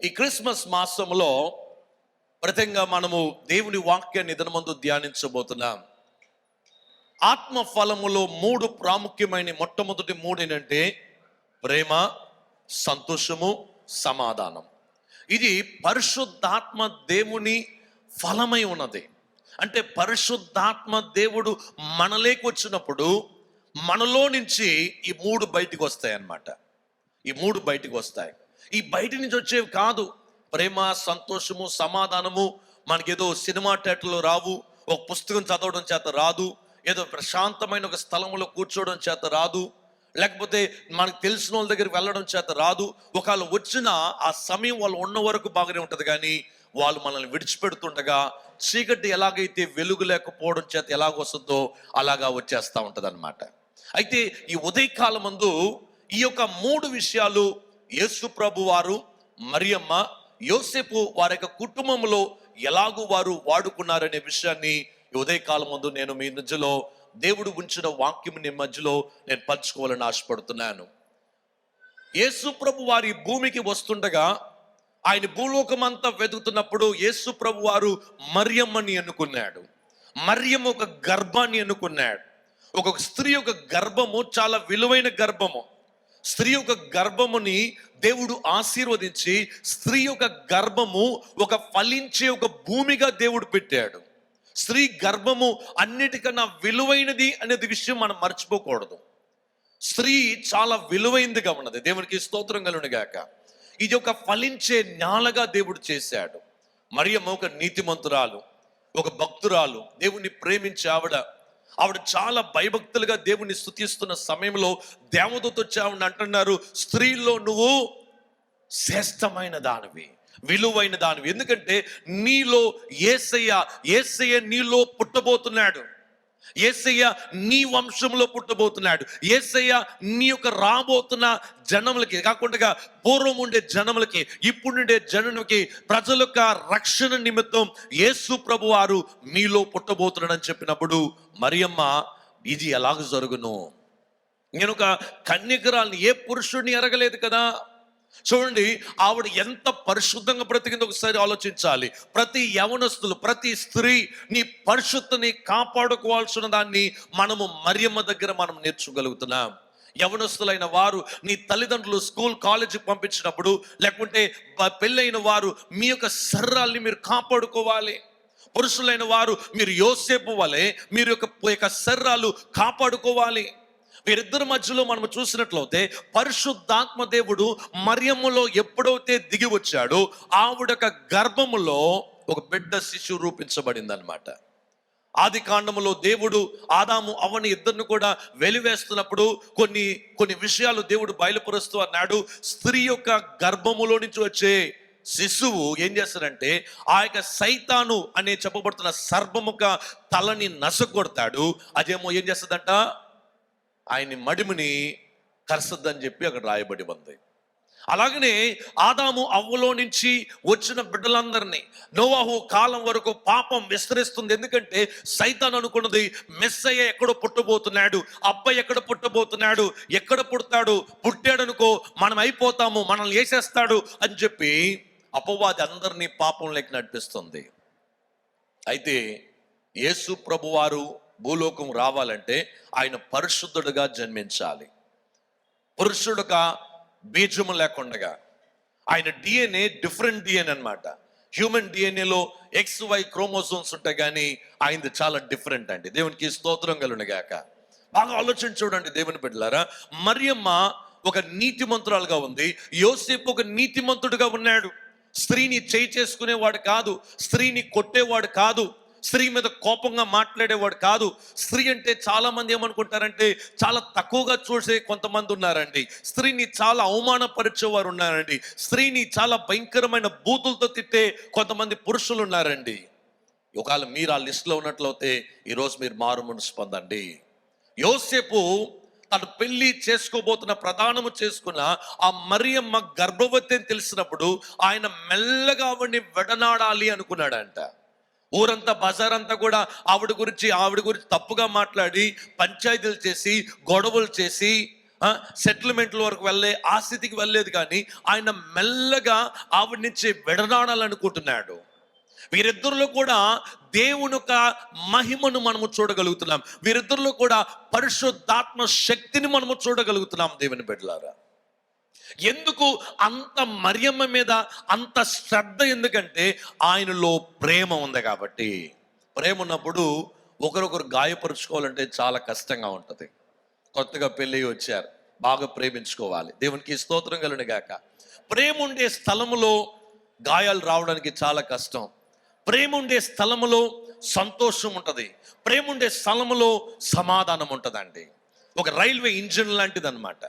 ఈ క్రిస్మస్ మాసంలో ప్రత్యేకంగా మనము దేవుని వాక్యాన్ని దినమందు ధ్యానించబోతున్నాం. ఆత్మ ఫలములో మూడు ప్రాముఖ్యమైన మొట్టమొదటి మూడు ఏంటంటే ప్రేమ, సంతోషము, సమాధానం. ఇది పరిశుద్ధాత్మ దేవుని ఫలమై ఉన్నది. అంటే పరిశుద్ధాత్మ దేవుడు మనలోకి వచ్చినప్పుడు మనలో నుంచి ఈ మూడు బయటికి వస్తాయి అన్నమాట. ఈ మూడు బయటికి వస్తాయి. ఈ బయట నుంచి వచ్చేవి కాదు. ప్రేమ, సంతోషము, సమాధానము మనకేదో సినిమా థియేటర్లో రావు, ఒక పుస్తకం చదవడం చేత రాదు, ఏదో ప్రశాంతమైన ఒక స్థలంలో కూర్చోవడం చేత రాదు, లేకపోతే మనకు తెలిసిన వాళ్ళ దగ్గరికి వెళ్ళడం చేత రాదు. ఒకవేళ వచ్చినా ఆ సమయం వాళ్ళు ఉన్న వరకు బాగానే ఉంటుంది, కానీ వాళ్ళు మనల్ని విడిచిపెడుతుండగా చీకటి ఎలాగైతే వెలుగు లేకపోవడం చేత ఎలాగొస్తుందో అలాగా వచ్చేస్తూ ఉంటుంది అన్నమాట. అయితే ఈ ఉదయకాలం మందు ఈ యొక్క మూడు విషయాలు యేసు ప్రభు వారు, మరియమ్మ, యోసేపు వారి యొక్క కుటుంబంలో ఎలాగూ వారు వాడుకున్నారనే విషయాన్ని ఈ ఉదయకాలం ముందు నేను మీ మధ్యలో దేవుడు ఉంచిన వాక్యం మధ్యలో నేను పంచుకోవాలని ఆశపడుతున్నాను. యేసు ప్రభు వారి భూమికి వస్తుండగా ఆయన భూలోకమంతా వెతుకుతున్నప్పుడు యేసు ప్రభు వారు మరియమ్మని ఎన్నుకున్నాడు. మరియమ్మ ఒక గర్భాన్ని ఎన్నుకున్నాడు. ఒక స్త్రీ యొక్క గర్భము చాలా విలువైన గర్భము. స్త్రీ యొక్క గర్భముని దేవుడు ఆశీర్వదించి స్త్రీ యొక్క గర్భము ఒక ఫలించే ఒక భూమిగా దేవుడు పెట్టాడు. స్త్రీ గర్భము అన్నిటికన్నా విలువైనది అనేది విషయం మనం మర్చిపోకూడదు. స్త్రీ చాలా విలువైనదిగా ఉన్నది. దేవునికి స్తోత్రం కలుగును గాక. ఇది ఒక ఫలించే న్యాలగా దేవుడు చేశాడు. మరియమ్మ ఒక నీతిమంతురాలు, ఒక భక్తురాలు, దేవుణ్ణి ప్రేమించే ఆవిడ చాలా భయభక్తులుగా దేవుణ్ణి స్తుతిస్తున్న సమయంలో దేవదూత వచ్చి ఆవిడ అంటున్నారు, స్త్రీల్లో నువ్వు శ్రేష్టమైన దానివి, విలువైన దానివి. ఎందుకంటే నీలో యేసయ్య నీలో పుట్టబోతున్నాడు. యేసయ్య నీ వంశంలో పుట్టబోతున్నాడు. యేసయ్య నీ యొక్క రాబోతున్న జనములకి కాకుండా పూర్వం ఉండే జనములకి, ఇప్పుడుండే జనులకి, ప్రజల యొక్క రక్షణ నిమిత్తం యేసు ప్రభు వారు మీలో పుట్టబోతున్నాడని చెప్పినప్పుడు మరియమ్మ, ఇది ఎలాగ జరుగును? నేను ఒక కన్యకరాల్ని, ఏ పురుషుడిని ఎరగలేదు కదా. చూడండి, ఆవిడ ఎంత పరిశుద్ధంగా బ్రతికిందో ఒకసారి ఆలోచించాలి. ప్రతి యవనస్తులు, ప్రతి స్త్రీ నీ పరిశుద్ధని కాపాడుకోవాల్సిన దాన్ని మనము మరియమ్మ దగ్గర మనం నేర్చుకోగలుగుతున్నాం. యవనస్తులైన వారు నీ తల్లిదండ్రులు స్కూల్ కాలేజీకి పంపించినప్పుడు, లేకుంటే పెళ్ళైన వారు మీ యొక్క శరీరాల్ని మీరు కాపాడుకోవాలి. పురుషులైన వారు మీరు యోసేపు వలె మీరు యొక్క శరీరాలు కాపాడుకోవాలి. వీరిద్దరి మధ్యలో మనం చూసినట్లయితే పరిశుద్ధాత్మ దేవుడు మరియమ్మలో ఎప్పుడైతే దిగి వచ్చాడో ఆవిడ గర్భములో ఒక బిడ్డ శిశువు రూపించబడింది అనమాట. ఆది కాండములో దేవుడు ఆదాము అవ్వని ఇద్దరిని కూడా వెలివేస్తున్నప్పుడు కొన్ని విషయాలు దేవుడు బయలుపరుస్తూ అన్నాడు. స్త్రీ యొక్క గర్భములో నుంచి వచ్చే శిశువు ఏం చేస్తాడంటే ఆ యొక్క సైతాను అనే చెప్పబడుతున్న సర్పముక తలని నసగొడతాడు. అదేమో ఏం చేస్తుందంట, ఆయన్ని మడిమిని కరసద్దని చెప్పి అక్కడ రాయబడి ఉంది. అలాగనే ఆదాము అవ్వలో నుంచి వచ్చిన బిడ్డలందరినీ నోవాహు కాలం వరకు పాపం విస్తరిస్తుంది. ఎందుకంటే సైతాన్ అనుకున్నది మెస్సయ్య ఎక్కడో పుట్టబోతున్నాడు, అబ్బాయి ఎక్కడ పుట్టబోతున్నాడు, ఎక్కడ పుడతాడు, పుట్టాడనుకో మనం అయిపోతాము, మనల్ని వేసేస్తాడు అని చెప్పి అపవాది అందరినీ పాపంలోకి నడిపిస్తుంది. అయితే యేసు ప్రభువారు భూలోకం రావాలంటే ఆయన పరిశుద్ధుడుగా జన్మించాలి. పురుషుడుగా బీజము లేకుండగా. ఆయన డిఎన్ఏ డిఫరెంట్ డిఎన్ఏ అనమాట. హ్యూమన్ డిఎన్ఏలో XY క్రోమోజోమ్స్ ఉంటాయి, కానీ ఆయనది చాలా డిఫరెంట్ అండి. దేవునికి స్తోత్రం కలుగునుగాక. బాగా ఆలోచన చూడండి దేవుని బిడ్డలారా. మరియమ్మ ఒక నీతిమంతురాలుగా ఉంది, యోసేపు ఒక నీతిమంతుడుగా ఉన్నాడు. స్త్రీని చేసుకునేవాడు కాదు, స్త్రీని కొట్టేవాడు కాదు, స్త్రీ మీద కోపంగా మాట్లాడేవాడు కాదు. స్త్రీ అంటే చాలా మంది ఏమనుకుంటారంటే చాలా తక్కువగా చూసే కొంతమంది ఉన్నారండి. స్త్రీని చాలా అవమానపరిచేవారు ఉన్నారండి. స్త్రీని చాలా భయంకరమైన బూతులతో తిట్టే కొంతమంది పురుషులు ఉన్నారండి. ఒకవేళ మీరు ఆ లిస్టులో ఉన్నట్లయితే ఈరోజు మీరు మారు మనసు పొందండి. యోసేపు తను పెళ్లి చేసుకోబోతున్న ప్రదానము చేసుకున్న ఆ మరియమ్మ గర్భవతి అని తెలిసినప్పుడు ఆయన మెల్లగా ఆవిడ్ని వెడనాడాలి అనుకున్నాడంట. ఊరంతా బజారంతా కూడా ఆవిడ గురించి తప్పుగా మాట్లాడి పంచాయతీలు చేసి గొడవలు చేసి సెటిల్మెంట్ల వరకు వెళ్ళే ఆ స్థితికి వెళ్ళలేదు, కానీ ఆయన మెల్లగా ఆవిడ నుంచి విడనాడాలనుకుంటున్నాడు. వీరిద్దరిలో కూడా దేవుని యొక్క మహిమను మనము చూడగలుగుతున్నాం. వీరిద్దరిలో కూడా పరిశుద్ధాత్మ శక్తిని మనము చూడగలుగుతున్నాం. దేవుని బిడ్డలారా, ఎందుకు అంత మరియమ్మ మీద అంత శ్రద్ధ? ఎందుకంటే ఆయనలో ప్రేమ ఉంది కాబట్టి. ప్రేమ ఉన్నప్పుడు ఒకరొకరు గాయపరుచుకోవాలంటే చాలా కష్టంగా ఉంటుంది. కొత్తగా పెళ్ళి వచ్చారు, బాగా ప్రేమించుకోవాలి. దేవునికి స్తోత్రం కలుగును గాక. ప్రేమ ఉండే స్థలములో గాయాలు రావడానికి చాలా కష్టం. ప్రేమ ఉండే స్థలములో సంతోషం ఉంటుంది. ప్రేమ ఉండే స్థలములో సమాధానం ఉంటుందండి. ఒక రైల్వే ఇంజిన్ లాంటిది అనమాట.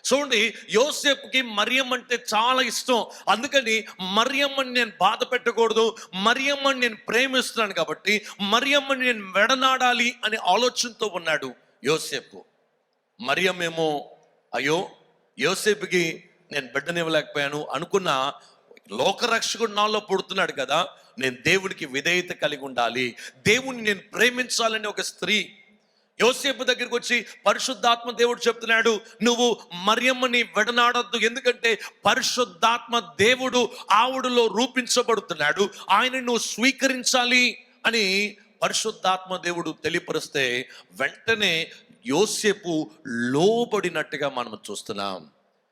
చూడండి, యోసేపుకి మరియమ్మ అంటే చాలా ఇష్టం. అందుకని మరియమ్మని నేను బాధ పెట్టకూడదు, మరియమ్మని నేను ప్రేమిస్తున్నాను కాబట్టి మరియమ్మని నేను వెడనాడాలి అనే ఆలోచనతో ఉన్నాడు యోసేపు. మరియమ్మేమో అయ్యో యోసేపుకి నేను బిడ్డనివ్వలేకపోయాను అనుకున్న, లోకరక్షకుడు నాలో పుడుతున్నాడు కదా, నేను దేవుడికి విధేయత కలిగి ఉండాలి, దేవుణ్ణి నేను ప్రేమించాలని ఒక స్త్రీ యోసేపు దగ్గరికి వచ్చి పరిశుద్ధాత్మ దేవుడు చెప్తున్నాడు, నువ్వు మరియమ్మని విడనాడొద్దు, ఎందుకంటే పరిశుద్ధాత్మ దేవుడు ఆవిడలో రూపించబడుతున్నాడు, ఆయన నువ్వు స్వీకరించాలి అని పరిశుద్ధాత్మ దేవుడు తెలియపరిస్తే వెంటనే యోసేపు లోబడినట్టుగా మనం చూస్తున్నాం.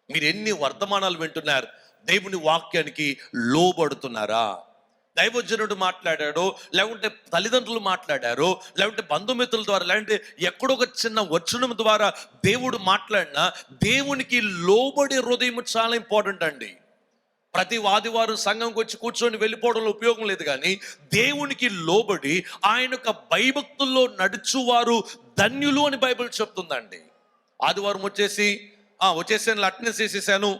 మీరు ఎన్ని వర్తమానాలు వింటున్నారు? దేవుని వాక్యానికి లోబడుతున్నారా? దైవజనుడు మాట్లాడాడో, లేకుంటే తల్లిదండ్రులు మాట్లాడారో, లేకుంటే బంధుమిత్రుల ద్వారా, లేకుంటే ఎక్కడో ఒక చిన్న వచనం ద్వారా దేవుడు మాట్లాడినా దేవునికి లోబడే హృదయం చాలా ఇంపార్టెంట్ అండి. ప్రతి ఆదివారం సంఘంకి వచ్చి కూర్చొని వెళ్ళిపోవడంలో ఉపయోగం లేదు, కానీ దేవునికి లోబడి ఆయన యొక్క భయభక్తుల్లో నడుచువారు ధన్యులు అని బైబిల్ చెప్తుందండి. ఆదివారం వచ్చేసాను, అటెండెన్స్ చేసేసాను,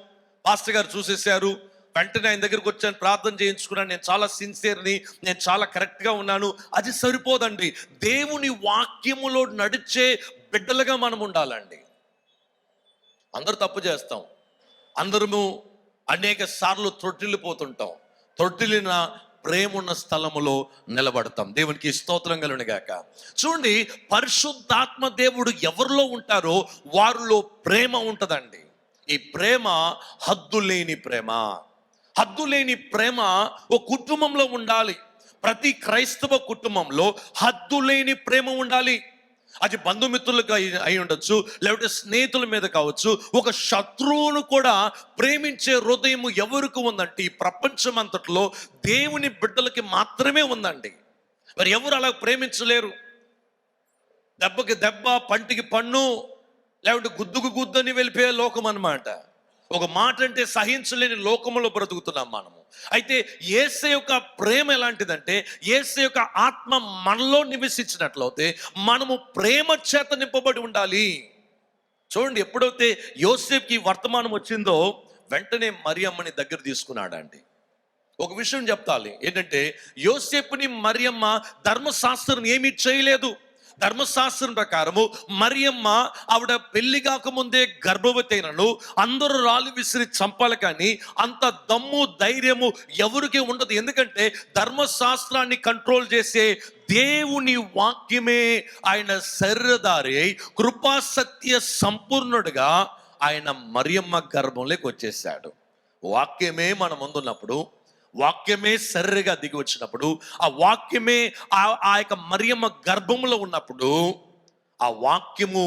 పాస్టర్ గారు చూసేసారు, వెంటనే ఆయన దగ్గరికి వచ్చాను, ప్రార్థన చేయించుకున్నాను, నేను చాలా సిన్సియర్ని, నేను చాలా కరెక్ట్గా ఉన్నాను, అది సరిపోదండి. దేవుని వాక్యములో నడిచే బిడ్డలుగా మనం ఉండాలండి. అందరూ తప్పు చేస్తాం, అందరము అనేక సార్లు తొట్టిల్లిపోతుంటాం. తొట్టిల్లిన ప్రేమ ఉన్న స్థలములో నిలబడతాం. దేవునికి స్తోత్రం కలుగును గాక. చూడండి, పరిశుద్ధాత్మ దేవుడు ఎవరిలో ఉంటారో వారిలో ప్రేమ ఉంటుందండి. ఈ ప్రేమ హద్దులేని ప్రేమ. హద్దులేని ప్రేమ ఒక కుటుంబంలో ఉండాలి. ప్రతి క్రైస్తవ కుటుంబంలో హద్దులేని ప్రేమ ఉండాలి. అది బంధుమిత్రులకు అయి ఉండొచ్చు, లేకపోతే స్నేహితుల మీద కావచ్చు. ఒక శత్రువును కూడా ప్రేమించే హృదయం ఎవరికి ఉందంటే ఈ ప్రపంచం అంతట్లో దేవుని బిడ్డలకి మాత్రమే ఉందండి. మరి ఎవరు అలా ప్రేమించలేరు. దెబ్బకి దెబ్బ, పంటికి పన్ను, లేకపోతే గుద్దుకు గుద్దని వెళ్ళిపోయే లోకం అన్నమాట. ఒక మాట అంటే సహించలేని లోకంలో బ్రతుకుతున్నాం మనము. అయితే యేసు యొక్క ప్రేమ ఎలాంటిదంటే, యేసు యొక్క ఆత్మ మనలో నివసించినట్లయితే మనము ప్రేమ చేత నింపబడి ఉండాలి. చూడండి, ఎప్పుడైతే యోసేపుకి వర్తమానం వచ్చిందో వెంటనే మరియమ్మని దగ్గర తీసుకున్నాడండి. ఒక విషయం చెప్తాలి ఏంటంటే, యోసేపుని మరియమ్మ ధర్మశాస్త్రం ఏమీ చేయలేదు. ధర్మశాస్త్రం ప్రకారము మరియమ్మ ఆవిడ పెళ్లి కాకముందే గర్భవతి అయినను అందరూ రాళ్ళు విసిరి చంపాలి, కానీ అంత దమ్ము ధైర్యము ఎవరికి ఉండదు. ఎందుకంటే ధర్మశాస్త్రాన్ని కంట్రోల్ చేసే దేవుని వాక్యమే ఆయన శరీరధారి అయి కృపాసత్య సంపూర్ణుడుగా ఆయన మరియమ్మ గర్భంలోకి వచ్చేసాడు. వాక్యమే మన ముందున్నప్పుడు, వాక్యమే సరిగా దిగి వచ్చినప్పుడు, ఆ వాక్యమే ఆ యొక్క మరియమ్మ గర్భంలో ఉన్నప్పుడు ఆ వాక్యము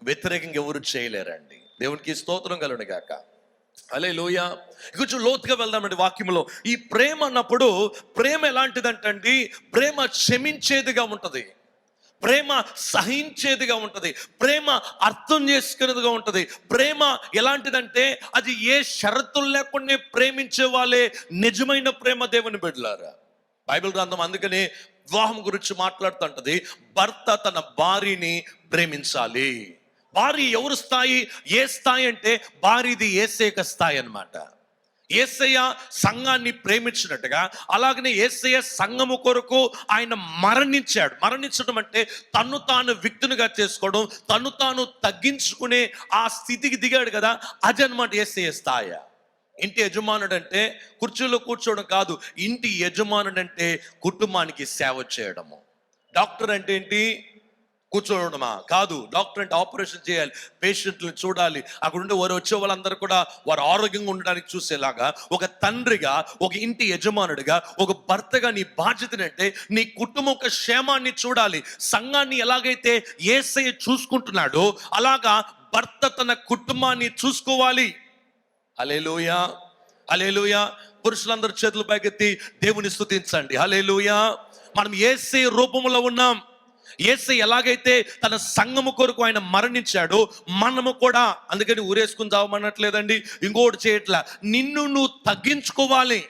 వ్యతిరేకంగా ఎవరు చేయలేరండి. దేవునికి స్తోత్రం కలుగును గాక. హల్లెలూయా. కొంచెం లోతుగా వెళ్దామండి వాక్యములో. ఈ ప్రేమ అన్నప్పుడు ప్రేమ ఎలాంటిదంటండి, ప్రేమ క్షమించేదిగా ఉంటుంది, ప్రేమ సహించేదిగా ఉంటుంది, ప్రేమ అర్థం చేసుకునేదిగా ఉంటుంది. ప్రేమ ఎలాంటిదంటే అది ఏ షరతులు లేకుండా ప్రేమించే వాళ్ళే నిజమైన ప్రేమ. దేవుని బిడ్డలారా, బైబిల్ గ్రంథం అందుకనే వివాహం గురించి మాట్లాడుతుంటది. భర్త తన భార్యని ప్రేమించాలి. భార్య ఎవరు స్థాయి, ఏ స్థాయి అంటే భార్యది యేసయ్య స్థాయి అన్నమాట. యేసయ్య సంఘాన్ని ప్రేమించినట్టుగా అలాగనే యేసయ్య సంఘము కొరకు ఆయన మరణించాడు. మరణించడం అంటే తన్ను తాను వ్యక్తునిగా చేసుకోవడం, తన్ను తాను తగ్గించుకునే ఆ స్థితికి దిగాడు కదా, అది అన్నమాట యేసయ్య స్థాయి. ఇంటి యజమానుడు అంటే కుర్చీలో కూర్చోవడం కాదు, ఇంటి యజమానుడు అంటే కుటుంబానికి సేవ చేయడము. డాక్టర్ అంటే ఏంటి, కూర్చోవడమా కాదు. డాక్టర్ అంటే ఆపరేషన్ చేయాలి, పేషెంట్లను చూడాలి, అక్కడ ఉండే వారు వచ్చే వాళ్ళందరూ కూడా వారు ఆరోగ్యంగా ఉండడానికి చూసేలాగా ఒక తండ్రిగా, ఒక ఇంటి యజమానుడిగా, ఒక భర్తగా నీ బాధ్యతనంటే నీ కుటుంబం యొక్క క్షేమాన్ని చూడాలి. సంఘాన్ని ఎలాగైతే యేసయ్య చూసుకుంటున్నాడో అలాగా భర్త తన కుటుంబాన్ని చూసుకోవాలి. హల్లెలూయా, హల్లెలూయా. పురుషులందరూ చేతులు పైకెత్తి దేవుని స్తుతించండి. హల్లెలూయా. మనం యేసయ్య రూపంలో ఉన్నాం. యేసయ్య ఎలాగైతే తన సంఘము కొరకు ఆయన మరణించాడో మనము కూడా, అందుకని ఊరేసుకుని చావమనట్లేదండి, ఇంకోటి చేయట్లా. నిన్ను నువ్వు తగ్గించుకోవాలి.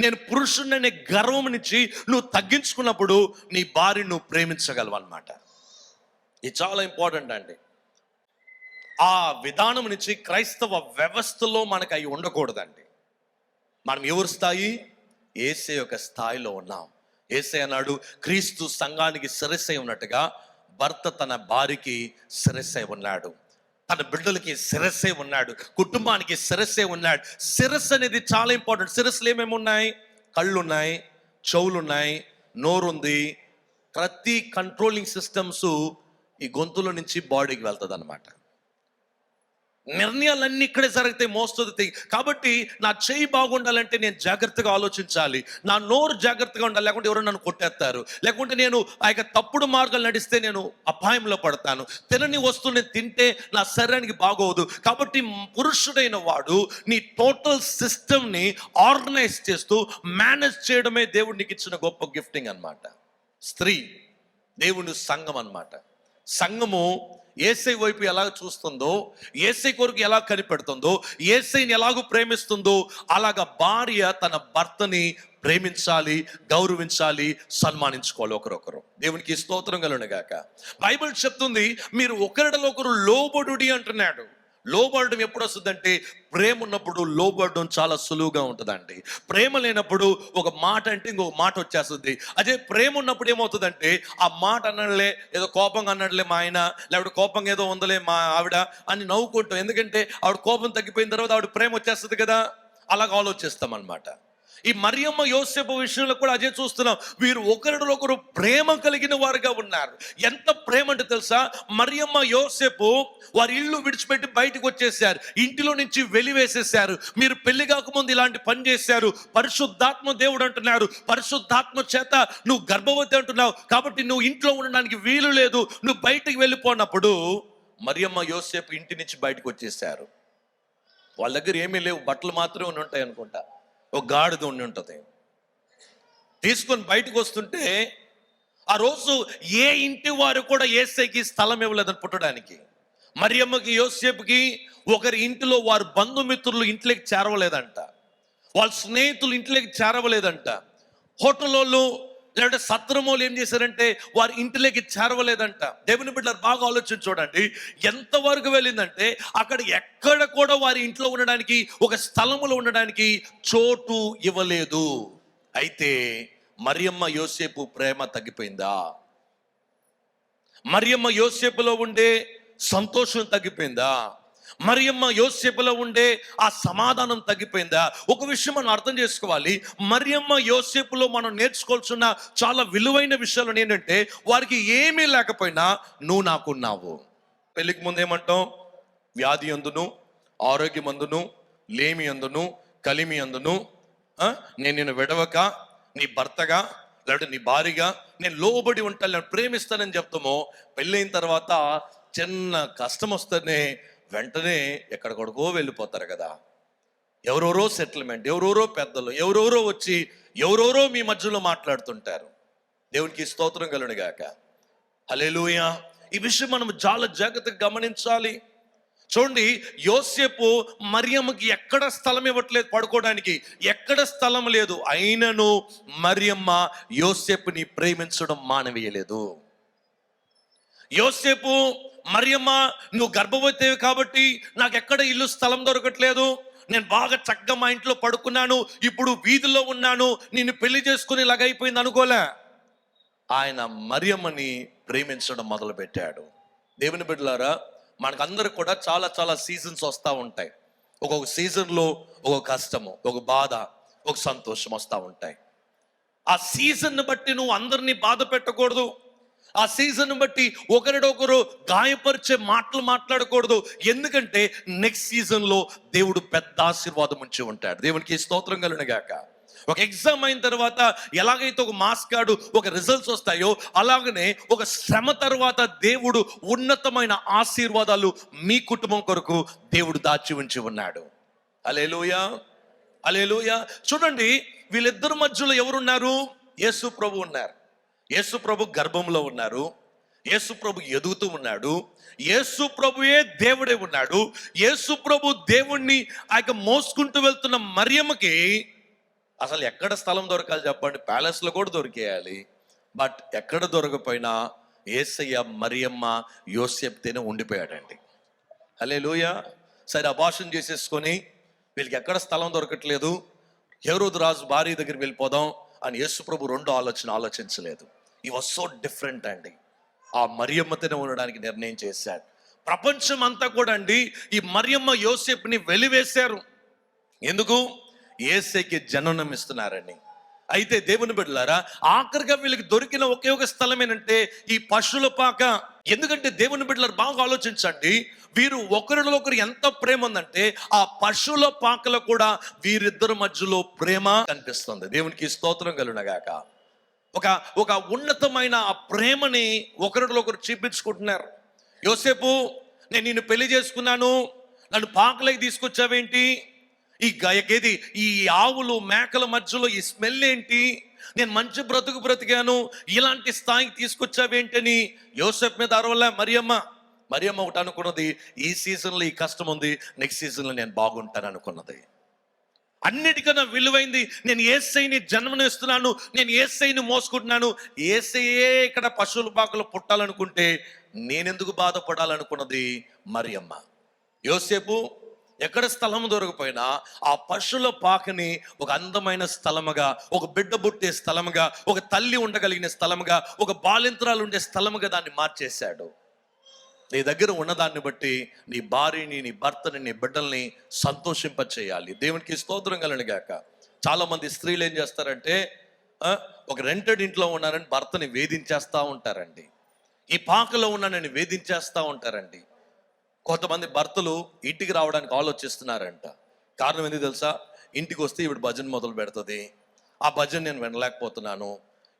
నేను పురుషుడిని గర్వం నుంచి నువ్వు తగ్గించుకున్నప్పుడు నీ భార్యను నువ్వు ప్రేమించగలవు అన్నమాట. ఇది చాలా ఇంపార్టెంట్ అండి. ఆ విధానం నుంచి క్రైస్తవ వ్యవస్థలో మనకు అవి ఉండకూడదండి. మనం ఎవరి స్థాయి? యేసే యొక్క స్థాయిలో ఉన్నాం. యేసే అన్నాడు, క్రీస్తు సంఘానికి శిరస్సై ఉన్నట్టుగా భర్త తన భార్యకి శిరస్సై ఉన్నాడు, తన బిడ్డలకి శిరస్సై ఉన్నాడు, కుటుంబానికి శిరస్సై ఉన్నాడు. శిరస్సు అనేది చాలా ఇంపార్టెంట్. శిరస్సులు ఏమేమి ఉన్నాయి? కళ్ళు ఉన్నాయి, చెవులు ఉన్నాయి, నోరుంది. ప్రతి కంట్రోలింగ్ సిస్టమ్స్ ఈ గొంతులో నుంచి బాడీకి వెళ్తుంది అన్నమాట. నిర్ణయాలన్నీ ఇక్కడే జరుగుతాయి మోస్ట్ ఆఫ్ ది థింగ్. కాబట్టి నా చెయ్యి బాగుండాలంటే నేను జాగ్రత్తగా ఆలోచించాలి, నా నోరు జాగ్రత్తగా ఉండాలి, లేకుంటే ఎవరు నన్ను కొట్టేస్తారు, లేకుంటే నేను ఆ యొక్క తప్పుడు మార్గాలు నడిస్తే నేను అపాయంలో పడతాను, తినని వస్తువుని తింటే నా శరీరానికి బాగోదు. కాబట్టి పురుషుడైన వాడు నీ టోటల్ సిస్టమ్ని ఆర్గనైజ్ చేస్తూ మేనేజ్ చేయడమే దేవుడు నీకు ఇచ్చిన గొప్ప గిఫ్టింగ్ అన్నమాట. స్త్రీ దేవుని సంఘం అన్నమాట. సంఘము యేసై వైపు ఎలా చూస్తుందో, యేసై కొరకు ఎలా కనిపెడుతుందో, యేసైని ఎలాగూ ప్రేమిస్తుందో అలాగా భార్య తన భర్తని ప్రేమించాలి, గౌరవించాలి, సన్మానించుకోవాలి ఒకరొకరు. దేవునికి స్తోత్రం కలుగును గాక. బైబిల్ చెప్తుంది మీరు ఒకరిలో ఒకరు లోబడుడి అంటున్నాడు. లోబడడం ఎప్పుడు వస్తుందంటే ప్రేమ ఉన్నప్పుడు లోబడడం చాలా సులువుగా ఉంటుందండి. ప్రేమ లేనప్పుడు ఒక మాట అంటే ఇంకొక మాట వచ్చేస్తుంది. అదే ప్రేమ ఉన్నప్పుడు ఏమవుతుందంటే ఆ మాట అన్నట్లే, ఏదో కోపంగా అన్నట్లే మా ఆయన, లేకపోతే కోపంగా ఏదో ఉందలే మా ఆవిడ అని నవ్వుకుంటాం. ఎందుకంటే ఆవిడ కోపం తగ్గిపోయిన తర్వాత ఆవిడ ప్రేమ వచ్చేస్తుంది కదా, అలాగ ఆలోచిస్తాం అన్నమాట. ఈ మరియమ్మ యోసేపు విషయంలో కూడా అదే చూస్తున్నాం. వీరు ఒకరిలో ఒకరు ప్రేమ కలిగిన వారుగా ఉన్నారు. ఎంత ప్రేమ అంటే తెలుసా, మరియమ్మ యోసేపు వారి ఇల్లు విడిచిపెట్టి బయటకు వచ్చేసారు, ఇంటిలో నుంచి వెలివేసేసారు. మీరు పెళ్లి కాకముందు ఇలాంటి పని చేశారు. పరిశుద్ధాత్మ దేవుడు అంటున్నారు, పరిశుద్ధాత్మ చేత నువ్వు గర్భవతి అంటున్నావు, కాబట్టి నువ్వు ఇంట్లో ఉండడానికి వీలు లేదు, నువ్వు బయటకు వెళ్ళిపోయినప్పుడు మరియమ్మ యోసేపు ఇంటి నుంచి బయటకు వచ్చేసారు. వాళ్ళ దగ్గర ఏమీ లేవు, బట్టలు మాత్రమే ఉంటాయి అనుకుంటా, ఒక గాడిద ఉండి ఉంటుంది. తీసుకొని బయటకు వస్తుంటే ఆ రోజు ఏ ఇంటి వారు కూడా యేసయ్యకి స్థలం ఇవ్వలేదని పుట్టడానికి. మరియమ్మకి యోసేపుకి ఒకరి ఇంటిలో వారి బంధుమిత్రులు ఇంట్లోకి చేరవలేదంట, వాళ్ళ స్నేహితులు ఇంట్లోకి చేరవలేదంట, హోటల్లో లేదంటే సత్రమోలు ఏం చేశారంటే వారి ఇంటిలోకి చేరవలేదంట. దేవుని బిడ్డలు బాగా ఆలోచించి చూడండి, ఎంతవరకు వెళ్ళిందంటే అక్కడ ఎక్కడ కూడా వారి ఇంట్లో ఉండడానికి, ఒక స్థలములో ఉండడానికి చోటు ఇవ్వలేదు. అయితే మరియమ్మ యోసేపు ప్రేమ తగ్గిపోయిందా? మరియమ్మ యోసేపులో ఉండే సంతోషం తగ్గిపోయిందా? మరియమ్మ యోసేపులో ఉండే ఆ సమాధానం తగ్గిపోయిందా? ఒక విషయం మనం అర్థం చేసుకోవాలి. మరియమ్మ యోసేపులో మనం నేర్చుకోవాల్సిన చాలా విలువైన విషయాలు ఏంటంటే, వారికి ఏమీ లేకపోయినా నువ్వు నాకున్నావు. పెళ్లికి ముందు ఏమంటాం? వ్యాధి అందును, ఆరోగ్యం అందును, లేమి అందును, కలిమి అందును నేను నిన్ను విడవక నీ భర్తగా లేదంటే నీ భార్యగా నేను లోబడి ఉంటాను, నేను ప్రేమిస్తానని చెప్తామో, పెళ్ళైన తర్వాత చిన్న కష్టం వస్తేనే వెంటనే ఎక్కడికొడుకో వెళ్ళిపోతారు కదా. ఎవరెవరో సెటిల్మెంట్, ఎవరెవరో పెద్దలు, ఎవరెవరో వచ్చి ఎవరెవరో మీ మధ్యలో మాట్లాడుతుంటారు. దేవునికి స్తోత్రం కలుగును గాక. హల్లెలూయా. ఈ విషయం మనం చాలా జాగ్రత్తగా గమనించాలి. చూడండి, యోసేపు మరియమ్మకి ఎక్కడ స్థలం ఇవ్వట్లేదు పడుకోవడానికి, ఎక్కడ స్థలం లేదు. అయినను మరియమ్మ యోసేపుని ప్రేమించడం మానవీయలేదు. యోసేపు మరియమ్మ నువ్వు గర్భవతి కాబట్టి నాకు ఎక్కడ ఇల్లు స్థలం దొరకట్లేదు, నేను బాగా చక్కగా మా ఇంట్లో పడుకున్నాను, ఇప్పుడు వీధిలో ఉన్నాను, నిన్ను పెళ్లి చేసుకుని ఇలాగైపోయింది అనుకోలే. ఆయన మరియమ్మని ప్రేమించడం మొదలు పెట్టాడు. దేవుని బిడ్డలారా, మనకందరికి కూడా చాలా చాలా సీజన్స్ వస్తూ ఉంటాయి. ఒక్కొక్క సీజన్లో ఒక కష్టము, ఒక బాధ, ఒక సంతోషం వస్తూ ఉంటాయి. ఆ సీజన్ని బట్టి నువ్వు అందరినీ బాధ పెట్టకూడదు. ఆ సీజన్ బట్టి ఒకరిడొకరు గాయపరిచే మాటలు మాట్లాడకూడదు. ఎందుకంటే నెక్స్ట్ సీజన్ లో దేవుడు పెద్ద ఆశీర్వాదం ఉంచి ఉంటాడు. దేవునికి స్తోత్రం కలుగును గాక. ఒక ఎగ్జామ్ అయిన తర్వాత ఎలాగైతే ఒక మార్క్స్ కార్డు, ఒక రిజల్ట్స్ వస్తాయో, అలాగనే ఒక శ్రమ తర్వాత దేవుడు ఉన్నతమైన ఆశీర్వాదాలు మీ కుటుంబం కొరకు దేవుడు దాచి ఉంచి ఉన్నాడు. హల్లెలూయా, హల్లెలూయా. చూడండి, వీళ్ళిద్దరి మధ్యలో ఎవరున్నారు? యేసు ప్రభు ఉన్నారు. యేసు ప్రభు గర్భంలో ఉన్నారు. యేసు ప్రభు ఎదుగుతూ ఉన్నాడు. యేసు ప్రభుయే దేవుడే ఉన్నాడు. యేసు ప్రభు దేవుణ్ణి ఆయన మోసుకుంటూ వెళ్తున్న మరియమ్మకి అసలు ఎక్కడ స్థలం దొరకాలి చెప్పండి? ప్యాలెస్లో కూడా దొరికేయాలి. బట్ ఎక్కడ దొరకపోయినా యేసయ్య, మరియమ్మ, యోసేపుతోనే ఉండిపోయాడండి. హల్లెలూయా. సరే, అబార్షన్ చేసేసుకొని వీళ్ళకి ఎక్కడ స్థలం దొరకట్లేదు, హేరోదు రాజు భార్య దగ్గరికి వెళ్ళిపోదాం అని యేసు ప్రభు రెండు ఆలోచించలేదు. ఈ వాజ్ సో డిఫరెంట్ అండి. ఆ మరియమ్మతోనే ఉండడానికి నిర్ణయం చేశాడు. ప్రపంచం అంతా కూడా అండి ఈ మరియమ్మ యోసేపుని వెలివేశారు. ఎందుకు? యేసయ్యకి జననం ఇస్తున్నారని. అయితే దేవుని బిడ్డలారా, ఆఖరిగా వీళ్ళకి దొరికిన ఒకే ఒక స్థలం ఏంటంటే ఈ పశువుల పాక. ఎందుకంటే దేవుని బిడ్డలారు బాగా ఆలోచించండి, వీరు ఒకరిలో ఒకరు ఎంత ప్రేమ ఉందంటే ఆ పశువుల పాకలో కూడా వీరిద్దరి మధ్యలో ప్రేమ కనిపిస్తుంది. దేవునికి స్తోత్రం కలుగునగాక. ఒక ఉన్నతమైన ఆ ప్రేమని ఒకరిలో ఒకరు చూపించుకుంటున్నారు. యోసేపు, నేను నిన్ను పెళ్లి చేసుకున్నాను, నన్ను పాకలకి తీసుకొచ్చావేంటి? ఈ ఆవులు మేకల మధ్యలో ఈ స్మెల్ ఏంటి? నేను మంచి బ్రతికాను, ఇలాంటి స్థాయికి తీసుకొచ్చావేంటని యోసేపు మీద అరవలే మరియమ్మ ఒకటి అనుకున్నది, ఈ సీజన్లో ఈ కష్టం ఉంది, నెక్స్ట్ సీజన్లో నేను బాగుంటాను అనుకున్నది. అన్నిటికన్నా విలువైంది, నేను యేసయ్యని జన్మనిస్తున్నాను, నేను యేసయ్యని మోసుకుంటున్నాను, యేసయ్యే ఇక్కడ పశువుల పాకలో పుట్టాలనుకుంటే నేనెందుకు బాధపడాలనుకున్నది మరియమ్మ. యోసేపు ఎక్కడ స్థలం దొరకపోయినా ఆ పశువుల పాకని ఒక అందమైన స్థలముగా, ఒక బిడ్డ పుట్టే స్థలముగా, ఒక తల్లి ఉండగలిగిన స్థలముగా, ఒక బాలింత్రాలు ఉండే స్థలముగా దాన్ని మార్చేశాడు. నీ దగ్గర ఉన్నదాన్ని బట్టి నీ భార్యని, నీ భర్తని, నీ బిడ్డల్ని సంతోషింపచేయాలి. దేవునికి స్తోత్రం కలుగును గాక. చాలా మంది స్త్రీలు ఏం చేస్తారంటే ఒక రెంటెడ్ ఇంట్లో ఉన్నారని భర్తని వేధించేస్తూ ఉంటారండి. ఈ పాకలో ఉన్నానని వేధించేస్తూ ఉంటారండి. కొంతమంది భర్తలు ఇంటికి రావడానికి ఆలోచిస్తున్నారంట. కారణం ఎందుకు తెలుసా? ఇంటికి వస్తే ఇప్పుడు భజన మొదలు పెడుతుంది, ఆ భజన నేను వినలేకపోతున్నాను,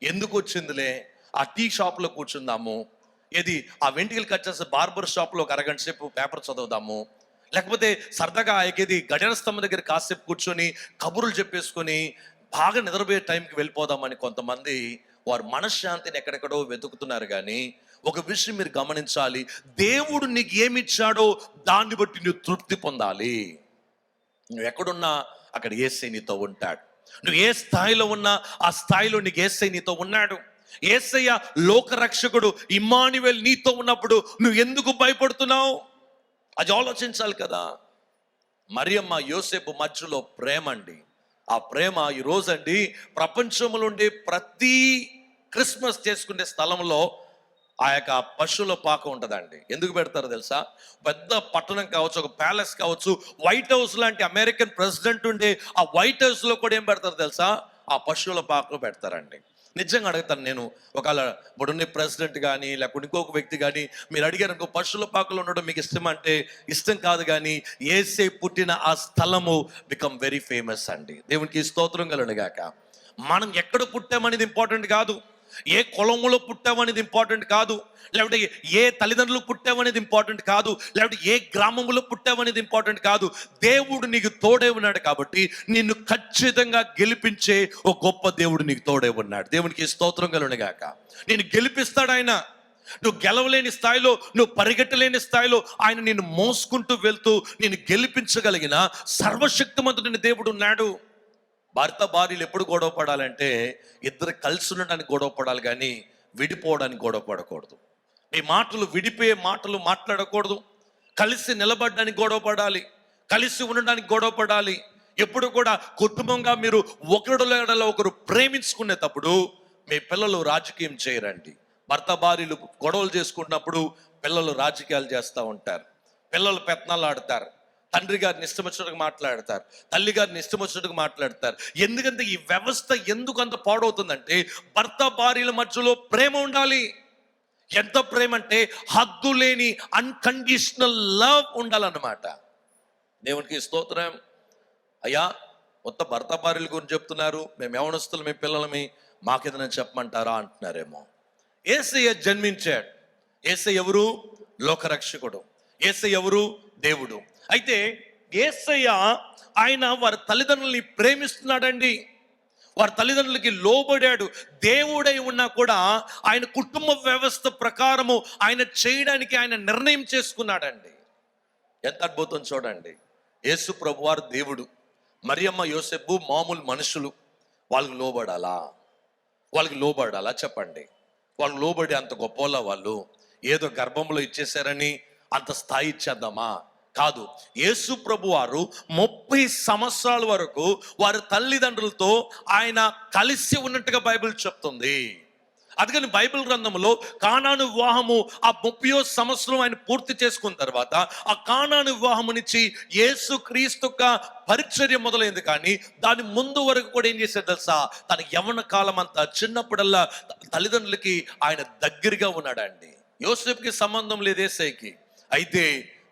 ఎందుకు వచ్చిందిలే, ఆ టీ షాప్లో కూర్చుందాము, ఏది ఆ వెంటికలు కట్ చేస్తే బార్బర్ షాప్లో ఒక అరగంట సేపు పేపర్ చదువుదాము, లేకపోతే సరదాగా ఏది గడియార స్తంభం దగ్గర కాసేపు కూర్చొని కబుర్లు చెప్పేసుకొని బాగా నిద్రపోయే టైంకి వెళ్ళిపోదామని కొంతమంది వారు మనశ్శాంతిని ఎక్కడెక్కడో వెతుకుతున్నారు. కానీ ఒక విషయం మీరు గమనించాలి, దేవుడు నీకు ఏమిచ్చాడో దాన్ని బట్టి నువ్వు తృప్తి పొందాలి. నువ్వు ఎక్కడున్నా అక్కడ యేసయ్య నీతో ఉంటాడు. నువ్వు ఏ స్థాయిలో ఉన్నా ఆ స్థాయిలో నీకు యేసయ్య నీతో ఉన్నాడు. యేసయ్య లోకరక్షకుడు, ఇమ్మానుయేల్ నీతో ఉన్నప్పుడు నువ్వు ఎందుకు భయపడుతున్నావు? అది ఆలోచించాలి కదా. మరియమ్మ యోసేపు మధ్యలో ప్రేమ అండి. ఆ ప్రేమ ఈ రోజండి ప్రపంచంలో ఉండే ప్రతి క్రిస్మస్ చేసుకునే స్థలంలో ఆ యొక్క పశువుల పాక ఉంటుందండి. ఎందుకు పెడతారో తెలుసా? పెద్ద పట్టణం కావచ్చు, ఒక ప్యాలెస్ కావచ్చు, వైట్ హౌస్ లాంటి అమెరికన్ ప్రెసిడెంట్ ఉండే ఆ వైట్ హౌస్లో కూడా ఏం పెడతారు తెలుసా? ఆ పశువుల పాకలో పెడతారండి. నిజంగా అడుగుతాను నేను, ఒకవేళ ఇప్పుడున్న ప్రెసిడెంట్ కానీ లేకపోతే ఇంకొక వ్యక్తి కానీ మీరు అడిగారు అనుకో, పశువుల పాకలో ఉండడం మీకు ఇష్టం అంటే ఇష్టం కాదు. కానీ యేసే పుట్టిన ఆ స్థలము బికమ్ వెరీ ఫేమస్ అండి. దేవునికి స్తోత్రం కలుగును గాక. మనం ఎక్కడ పుట్టామనేది ఇంపార్టెంట్ కాదు, ఏ కులంలో పుట్టామనేది ఇంపార్టెంట్ కాదు, లేకపోతే ఏ తల్లిదండ్రులు పుట్టామనేది ఇంపార్టెంట్ కాదు, లేకపోతే ఏ గ్రామంలో పుట్టామనేది ఇంపార్టెంట్ కాదు. దేవుడు నీకు తోడే ఉన్నాడు కాబట్టి నిన్ను ఖచ్చితంగా గెలిపించే ఒక గొప్ప దేవుడు నీకు తోడే ఉన్నాడు. దేవునికి స్తోత్రం కలుగును గాక. నేను గెలిపిస్తాడు ఆయన. నువ్వు గెలవలేని స్థాయిలో, నువ్వు పరిగెట్టలేని స్థాయిలో ఆయన నిన్ను మోసుకుంటూ వెళ్తూ నేను గెలిపించగలిగిన సర్వశక్తిమంతుడైన దేవుడు ఉన్నాడు. భర్త భార్యలు ఎప్పుడు గొడవ పడాలంటే ఇద్దరు కలిసి ఉండడానికి గొడవ పడాలి, కానీ విడిపోవడానికి గొడవ పడకూడదు. మీ మాటలు విడిపోయే మాటలు మాట్లాడకూడదు. కలిసి నిలబడడానికి గొడవ పడాలి, కలిసి ఉండడానికి గొడవ పడాలి. ఎప్పుడు కూడా కుటుంబంగా మీరు ఒకరిలో ఒకరు ప్రేమించుకునేటప్పుడు మీ పిల్లలు రాజకీయం చేయరండి. భర్త భార్యలు గొడవలు చేసుకున్నప్పుడు పిల్లలు రాజకీయాలు చేస్తూ ఉంటారు, పిల్లలు పెత్తనాలు ఆడతారు, తండ్రి గారిని ఇష్టం వచ్చినట్టుగా మాట్లాడతారు, తల్లి గారిని ఇష్టం వచ్చినట్టుగా మాట్లాడతారు. ఎందుకంటే ఈ వ్యవస్థ ఎందుకు అంత పాడవుతుందంటే భర్త భార్యల మధ్యలో ప్రేమ ఉండాలి. ఎంత ప్రేమ అంటే హద్దు లేని అన్కండిషనల్ లవ్ ఉండాలన్నమాట. దేవునికి స్తోత్రం. అయ్యా మొత్తం భర్త భార్యల గురించి చెప్తున్నారు, మేము యవనస్తులు, మీ పిల్లలమి, మాకేదైనా చెప్పమంటారా అంటున్నారేమో. యేసయ్య జన్మించాడు. యేసయ్య ఎవరు? లోకరక్షకుడు. యేసయ్య ఎవరు? దేవుడు. అయితే యేసయ్య ఆయన వారి తల్లిదండ్రుల్ని ప్రేమిస్తున్నాడండి. వారి తల్లిదండ్రులకి లోబడాడు. దేవుడై ఉన్నా కూడా ఆయన కుటుంబ వ్యవస్థ ప్రకారము ఆయన చేయడానికి ఆయన నిర్ణయం చేసుకున్నాడండి. ఎంత అద్భుతం చూడండి. యేసు ప్రభు వారు దేవుడు, మరియమ్మ యోసేపు మామూలు మనుషులు. వాళ్ళకి లోబడాలా? వాళ్ళకి లోబడాలా చెప్పండి? వాళ్ళు లోబడి అంత గొప్ప వాళ్ళు ఏదో గర్భంలో ఇచ్చేసారని అంత స్థాయి ఇచ్చేద్దామా? కాదు. యేసు ప్రభు వారు 30 సంవత్సరాల వరకు వారి తల్లిదండ్రులతో ఆయన కలిసి ఉన్నట్టుగా బైబిల్ చెప్తుంది. అందుకని బైబిల్ గ్రంథంలో కానాను వివాహము ఆ 30వ సంవత్సరం ఆయన పూర్తి చేసుకున్న తర్వాత ఆ కానాను వివాహము నుంచి యేసు క్రీస్తు పరిచర్య మొదలైంది. కానీ దాని ముందు వరకు కూడా ఏం చేశాడు తెలుసా? తన యవ్వన కాలం అంతా చిన్నప్పుడల్లా తల్లిదండ్రులకి ఆయన దగ్గరగా ఉన్నాడండి. యోసేపుకి సంబంధం లేదు యేసయ్యకి. అయితే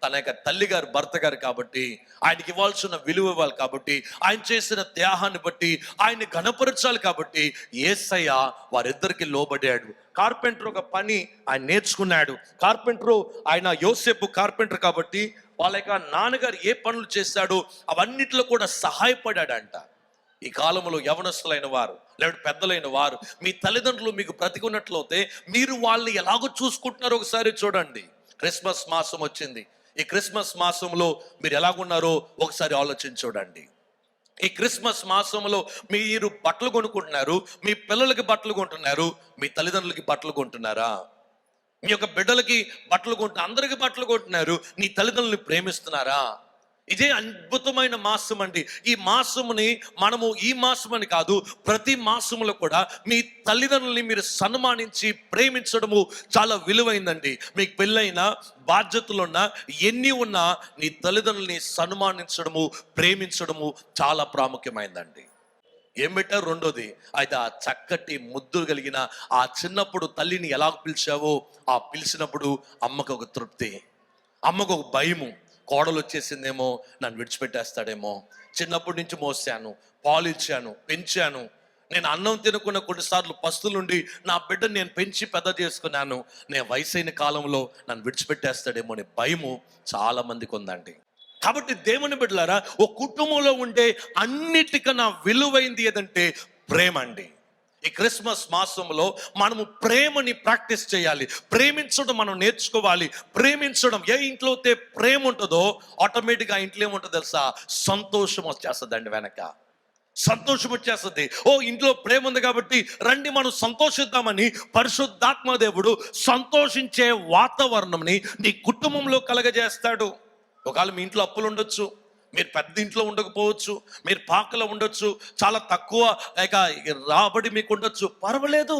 తన యొక్క తల్లి గారు, భర్త గారు కాబట్టి ఆయనకి ఇవ్వాల్సిన విలువ ఇవ్వాలి కాబట్టి, ఆయన చేసిన త్యాగాన్ని బట్టి ఆయన్ని ఘనపరచాలి కాబట్టి యేసయ్య వారిద్దరికి లోబడ్డాడు. కార్పెంటర్ ఒక పని ఆయన నేర్చుకున్నాడు. కార్పెంటరు ఆయన యోసేపు కార్పెంటర్ కాబట్టి వాళ్ళ యొక్క నాన్నగారు ఏ పనులు చేశాడో అవన్నిట్లో కూడా సహాయపడాడంట. ఈ కాలంలో యవనస్తులైన వారు లేకపోతే పెద్దలైన వారు మీ తల్లిదండ్రులు మీకు బ్రతికున్నట్లయితే మీరు వాళ్ళని ఎలాగో చూసుకుంటున్నారో ఒకసారి చూడండి. క్రిస్మస్ మాసం వచ్చింది. ఈ క్రిస్మస్ మాసంలో మీరు ఎలాగున్నారో ఒకసారి ఆలోచించి చూడండి. ఈ క్రిస్మస్ మాసంలో మీరు బట్టలు కొనుక్కుంటున్నారు, మీ పిల్లలకి బట్టలు కొంటున్నారు, మీ తల్లిదండ్రులకి బట్టలు కొంటున్నారా? మీ యొక్క బిడ్డలకి బట్టలు అందరికి బట్టలు కొంటున్నారు, నీ తల్లిదండ్రులని ప్రేమిస్తున్నారా? ఇదే అద్భుతమైన మాసం అండి. ఈ మాసముని మనము ఈ మాసం అని కాదు, ప్రతి మాసములో కూడా మీ తల్లిదండ్రుల్ని మీరు సన్మానించి ప్రేమించడము చాలా విలువైందండి. మీకు పెళ్ళైనా బాధ్యతలున్నా ఎన్ని ఉన్నా నీ తల్లిదండ్రుల్ని సన్మానించడము ప్రేమించడము చాలా ప్రాముఖ్యమైందండి. ఏం పెట్టారు? రెండోది, అయితే ఆ చక్కటి ముద్దు కలిగిన ఆ చిన్నప్పుడు తల్లిని ఎలా పిలిచావో ఆ పిలిచినప్పుడు అమ్మకు ఒక తృప్తి, అమ్మకు ఒక భయము. కోడలు వచ్చేసిందేమో, నన్ను విడిచిపెట్టేస్తాడేమో. చిన్నప్పటి నుంచి మోసాను, పాలు ఇచ్చాను, పెంచాను. నేను అన్నం తినకుండా కొన్నిసార్లు పస్తులుండి నా బిడ్డను నేను పెంచి పెద్ద చేసుకున్నాను. నేను వయసైన కాలంలో నన్ను విడిచిపెట్టేస్తాడేమో అనే భయము చాలా మందికి ఉందండి. కాబట్టి దేవుని బిడ్డలారా, ఓ కుటుంబంలో ఉండే అన్నిటికన్నా విలువైంది ఏదంటే ప్రేమ అండి. ఈ క్రిస్మస్ మాసంలో మనము ప్రేమని ప్రాక్టీస్ చేయాలి. ప్రేమించడం మనం నేర్చుకోవాలి. ప్రేమించడం, ఏ ఇంట్లో అయితే ప్రేమ ఉంటుందో ఆటోమేటిక్గా ఆ ఇంట్లో ఏముంటుందో తెలుసా? సంతోషం వచ్చేస్తుందండి. వెనక సంతోషం వచ్చేస్తుంది. ఓ ఇంట్లో ప్రేమ ఉంది కాబట్టి రండి మనం సంతోషిద్దామని పరిశుద్ధాత్మ దేవుడు సంతోషించే వాతావరణంని నీ కుటుంబంలో కలగజేస్తాడు. ఒకవేళ మీ ఇంట్లో అప్పులు ఉండొచ్చు, మీరు పెద్ద ఇంట్లో ఉండకపోవచ్చు, మీరు పాకలో ఉండొచ్చు, చాలా తక్కువ రాబడి మీకు ఉండొచ్చు, పర్వాలేదు.